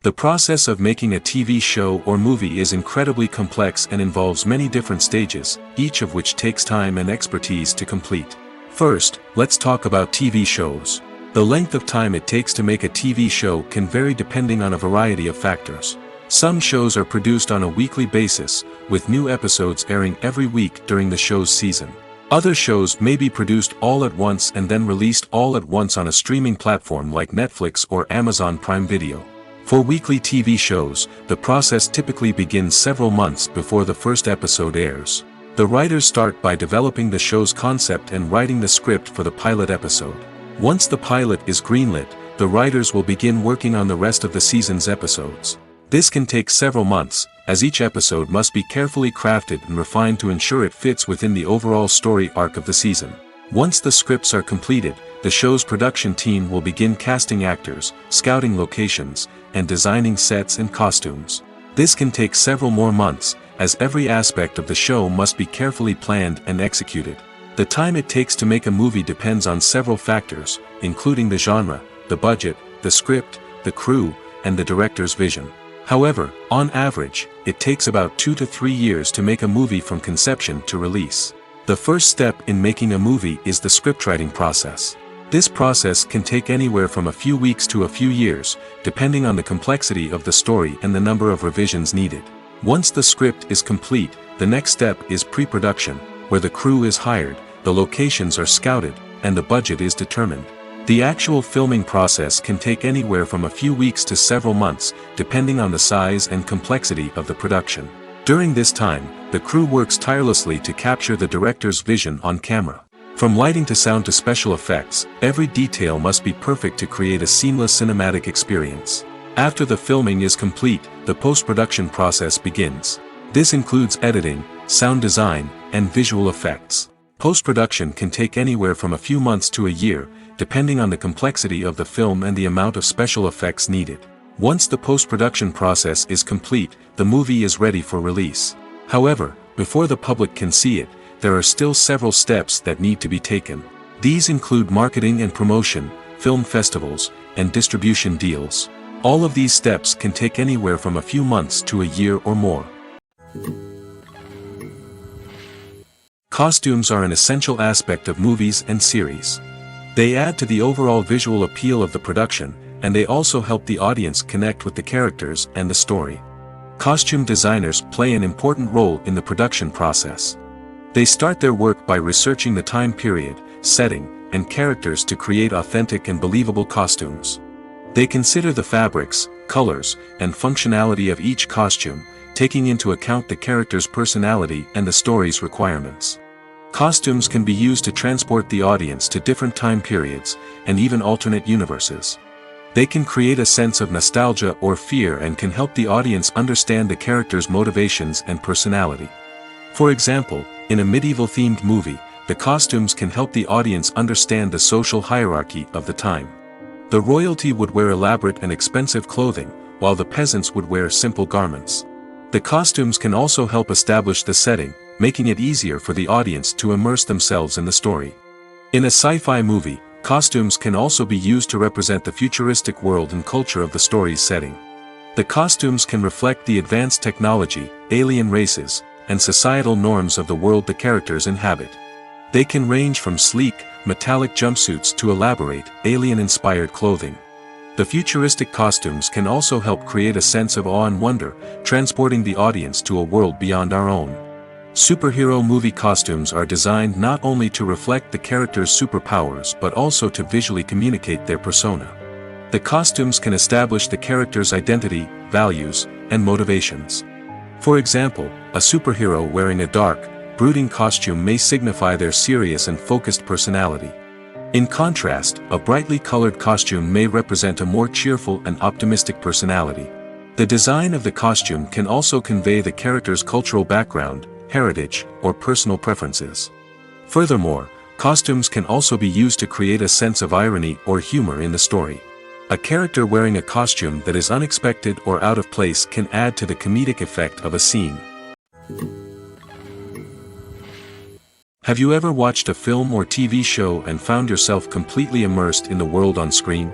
The process of making a TV show or movie is incredibly complex and involves many different stages, each of which takes time and expertise to complete. First, let's talk about TV shows. The length of time it takes to make a TV show can vary depending on a variety of factors. Some shows are produced on a weekly basis, with new episodes airing every week during the show's season. Other shows may be produced all at once and then released all at once on a streaming platform like Netflix or Amazon Prime Video. For weekly TV shows, the process typically begins several months before the first episode airs. The writers start by developing the show's concept and writing the script for the pilot episode. Once the pilot is greenlit, the writers will begin working on the rest of the season's episodes. This can take several months, as each episode must be carefully crafted and refined to ensure it fits within the overall story arc of the season. Once the scripts are completed, the show's production team will begin casting actors, scouting locations, and designing sets and costumes. This can take several more months, as every aspect of the show must be carefully planned and executed. The time it takes to make a movie depends on several factors, including the genre, the budget, the script, the crew, and the director's vision. However, on average, it takes about 2 to 3 years to make a movie from conception to release. The first step in making a movie is the scriptwriting process. This process can take anywhere from a few weeks to a few years, depending on the complexity of the story and the number of revisions needed. Once the script is complete, the next step is pre-production, where the crew is hired, the locations are scouted, and the budget is determined. The actual filming process can take anywhere from a few weeks to several months, depending on the size and complexity of the production. During this time, the crew works tirelessly to capture the director's vision on camera. From lighting to sound to special effects, every detail must be perfect to create a seamless cinematic experience. After the filming is complete, the post-production process begins. This includes editing, sound design, and visual effects. Post-production can take anywhere from a few months to a year, depending on the complexity of the film and the amount of special effects needed. Once the post-production process is complete, the movie is ready for release. However, before the public can see it, there are still several steps that need to be taken. These include marketing and promotion, film festivals, and distribution deals. All of these steps can take anywhere from a few months to a year or more. Costumes are an essential aspect of movies and series. They add to the overall visual appeal of the production, and they also help the audience connect with the characters and the story. Costume designers play an important role in the production process. They start their work by researching the time period, setting, and characters to create authentic and believable costumes. They consider the fabrics, colors, and functionality of each costume, taking into account the character's personality and the story's requirements. Costumes can be used to transport the audience to different time periods, and even alternate universes. They can create a sense of nostalgia or fear and can help the audience understand the character's motivations and personality. For example, in a medieval-themed movie, the costumes can help the audience understand the social hierarchy of the time. The royalty would wear elaborate and expensive clothing, while the peasants would wear simple garments. The costumes can also help establish the setting, making it easier for the audience to immerse themselves in the story. In a sci-fi movie, costumes can also be used to represent the futuristic world and culture of the story's setting. The costumes can reflect the advanced technology, alien races, and societal norms of the world the characters inhabit. They can range from sleek, metallic jumpsuits to elaborate, alien-inspired clothing. The futuristic costumes can also help create a sense of awe and wonder, transporting the audience to a world beyond our own. Superhero movie costumes are designed not only to reflect the character's superpowers but also to visually communicate their persona. The costumes can establish the character's identity, values, and motivations. For example, a superhero wearing a dark, brooding costume may signify their serious and focused personality. In contrast, a brightly colored costume may represent a more cheerful and optimistic personality. The design of the costume can also convey the character's cultural background, heritage, or personal preferences. Furthermore, costumes can also be used to create a sense of irony or humor in the story. A character wearing a costume that is unexpected or out of place can add to the comedic effect of a scene. Have you ever watched a film or TV show and found yourself completely immersed in the world on screen?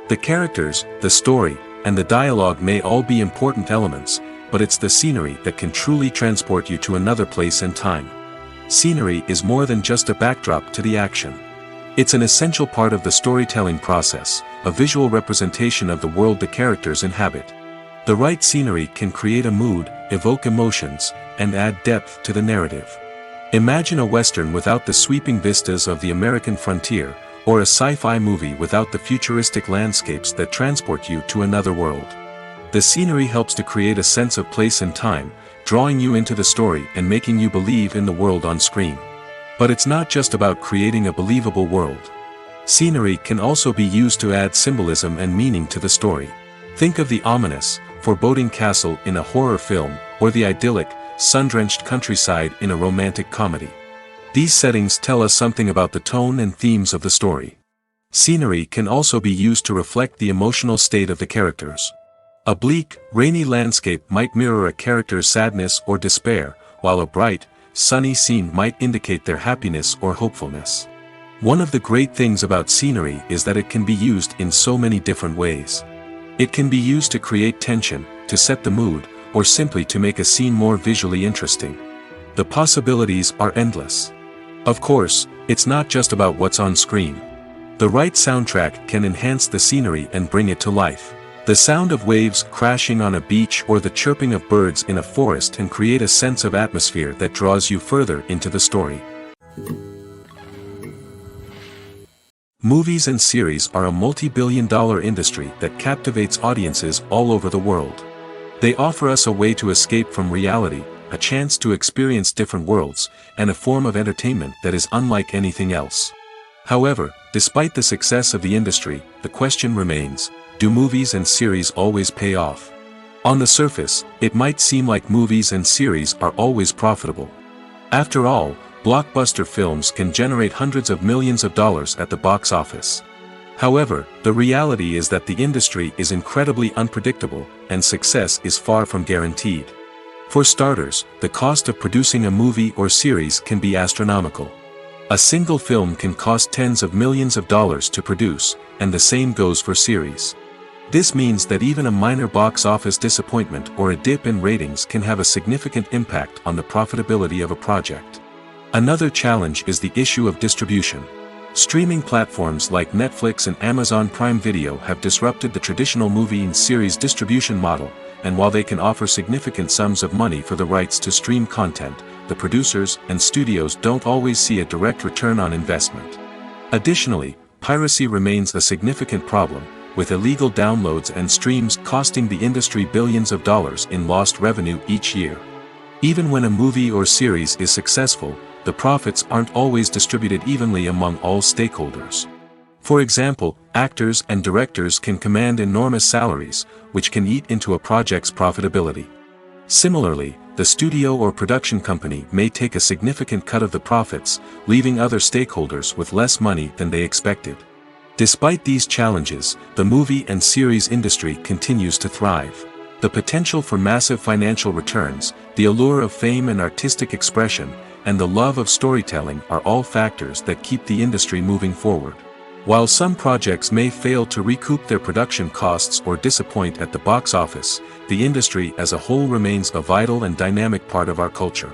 The characters, the story, and the dialogue may all be important elements, but it's the scenery that can truly transport you to another place and time. Scenery is more than just a backdrop to the action. It's an essential part of the storytelling process, a visual representation of the world the characters inhabit. The right scenery can create a mood, evoke emotions, and add depth to the narrative. Imagine a Western without the sweeping vistas of the American frontier, or a sci-fi movie without the futuristic landscapes that transport you to another world. The scenery helps to create a sense of place and time, drawing you into the story and making you believe in the world on screen. But it's not just about creating a believable world. Scenery can also be used to add symbolism and meaning to the story. Think of the ominous, foreboding castle in a horror film, or the idyllic, sun-drenched countryside in a romantic comedy. These settings tell us something about the tone and themes of the story. Scenery can also be used to reflect the emotional state of the characters. A bleak, rainy landscape might mirror a character's sadness or despair, while a bright, sunny scene might indicate their happiness or hopefulness. One of the great things about scenery is that it can be used in so many different ways. It can be used to create tension, to set the mood, or simply to make a scene more visually interesting. The possibilities are endless. Of course, it's not just about what's on screen. The right soundtrack can enhance the scenery and bring it to life. The sound of waves crashing on a beach or the chirping of birds in a forest can create a sense of atmosphere that draws you further into the story. Movies and series are a multi-billion-dollar industry that captivates audiences all over the world. They offer us a way to escape from reality, a chance to experience different worlds, and a form of entertainment that is unlike anything else. However, despite the success of the industry, the question remains, do movies and series always pay off? On the surface, it might seem like movies and series are always profitable. After all, blockbuster films can generate hundreds of millions of dollars at the box office. However, the reality is that the industry is incredibly unpredictable, and success is far from guaranteed. For starters, the cost of producing a movie or series can be astronomical. A single film can cost tens of millions of dollars to produce, and the same goes for series. This means that even a minor box office disappointment or a dip in ratings can have a significant impact on the profitability of a project. Another challenge is the issue of distribution. Streaming platforms like Netflix and Amazon Prime Video have disrupted the traditional movie and series distribution model, and while they can offer significant sums of money for the rights to stream content, the producers and studios don't always see a direct return on investment. Additionally, piracy remains a significant problem, with illegal downloads and streams costing the industry billions of dollars in lost revenue each year. Even when a movie or series is successful, the profits aren't always distributed evenly among all stakeholders. For example, actors and directors can command enormous salaries, which can eat into a project's profitability. Similarly, the studio or production company may take a significant cut of the profits, leaving other stakeholders with less money than they expected. Despite these challenges, the movie and series industry continues to thrive. The potential for massive financial returns, the allure of fame and artistic expression, and the love of storytelling are all factors that keep the industry moving forward. While some projects may fail to recoup their production costs or disappoint at the box office, the industry as a whole remains a vital and dynamic part of our culture.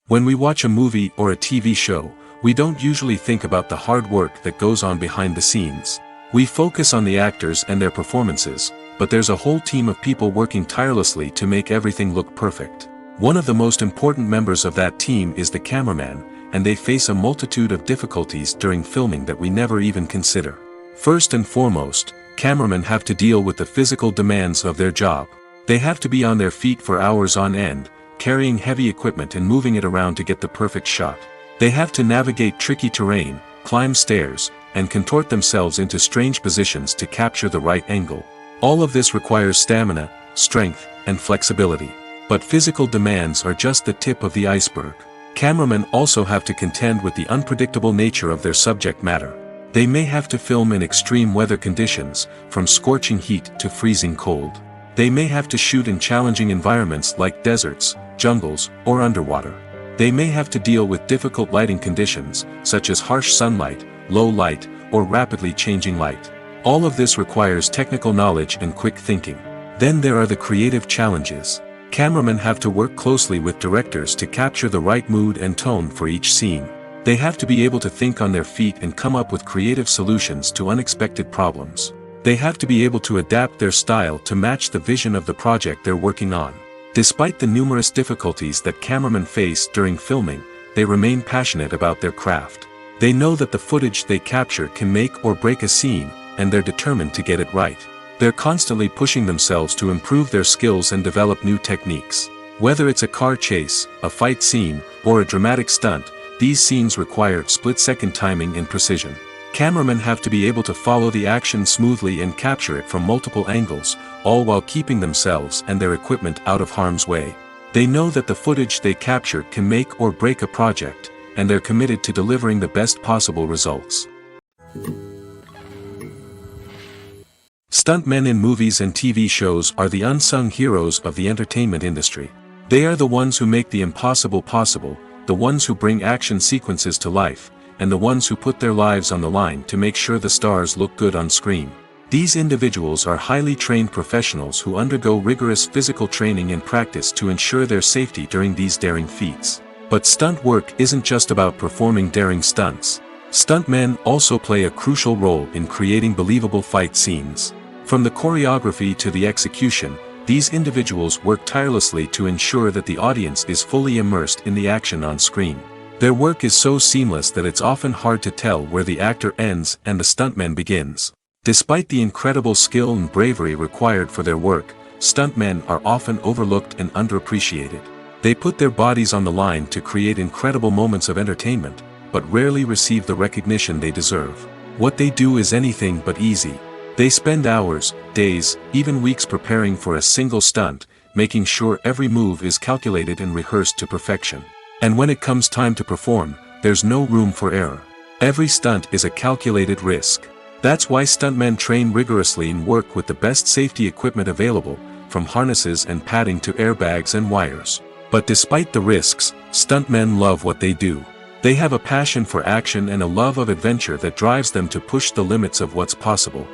When we watch a movie or a TV show, we don't usually think about the hard work that goes on behind the scenes. We focus on the actors and their performances, but there's a whole team of people working tirelessly to make everything look perfect. One of the most important members of that team is the cameraman, and they face a multitude of difficulties during filming that we never even consider. First and foremost, cameramen have to deal with the physical demands of their job. They have to be on their feet for hours on end, carrying heavy equipment and moving it around to get the perfect shot. They have to navigate tricky terrain, climb stairs, and contort themselves into strange positions to capture the right angle. All of this requires stamina, strength, and flexibility. But physical demands are just the tip of the iceberg. Cameramen also have to contend with the unpredictable nature of their subject matter. They may have to film in extreme weather conditions, from scorching heat to freezing cold. They may have to shoot in challenging environments like deserts, jungles, or underwater. They may have to deal with difficult lighting conditions, such as harsh sunlight, low light, or rapidly changing light. All of this requires technical knowledge and quick thinking. Then there are the creative challenges. Cameramen have to work closely with directors to capture the right mood and tone for each scene. They have to be able to think on their feet and come up with creative solutions to unexpected problems. They have to be able to adapt their style to match the vision of the project they're working on. Despite the numerous difficulties that cameramen face during filming, they remain passionate about their craft. They know that the footage they capture can make or break a scene, and they're determined to get it right. They're constantly pushing themselves to improve their skills and develop new techniques. Whether it's a car chase, a fight scene, or a dramatic stunt, these scenes require split-second timing and precision. Cameramen have to be able to follow the action smoothly and capture it from multiple angles, all while keeping themselves and their equipment out of harm's way. They know that the footage they capture can make or break a project, and they're committed to delivering the best possible results. Stuntmen in movies and TV shows are the unsung heroes of the entertainment industry. They are the ones who make the impossible possible, the ones who bring action sequences to life, and the ones who put their lives on the line to make sure the stars look good on screen. These individuals are highly trained professionals who undergo rigorous physical training and practice to ensure their safety during these daring feats. But stunt work isn't just about performing daring stunts. Stuntmen also play a crucial role in creating believable fight scenes. From the choreography to the execution, these individuals work tirelessly to ensure that the audience is fully immersed in the action on screen. Their work is so seamless that it's often hard to tell where the actor ends and the stuntman begins. Despite the incredible skill and bravery required for their work, stuntmen are often overlooked and underappreciated. They put their bodies on the line to create incredible moments of entertainment, but rarely receive the recognition they deserve. What they do is anything but easy. They spend hours, days, even weeks preparing for a single stunt, making sure every move is calculated and rehearsed to perfection. And when it comes time to perform, there's no room for error. Every stunt is a calculated risk. That's why stuntmen train rigorously and work with the best safety equipment available, from harnesses and padding to airbags and wires. But despite the risks, stuntmen love what they do. They have a passion for action and a love of adventure that drives them to push the limits of what's possible.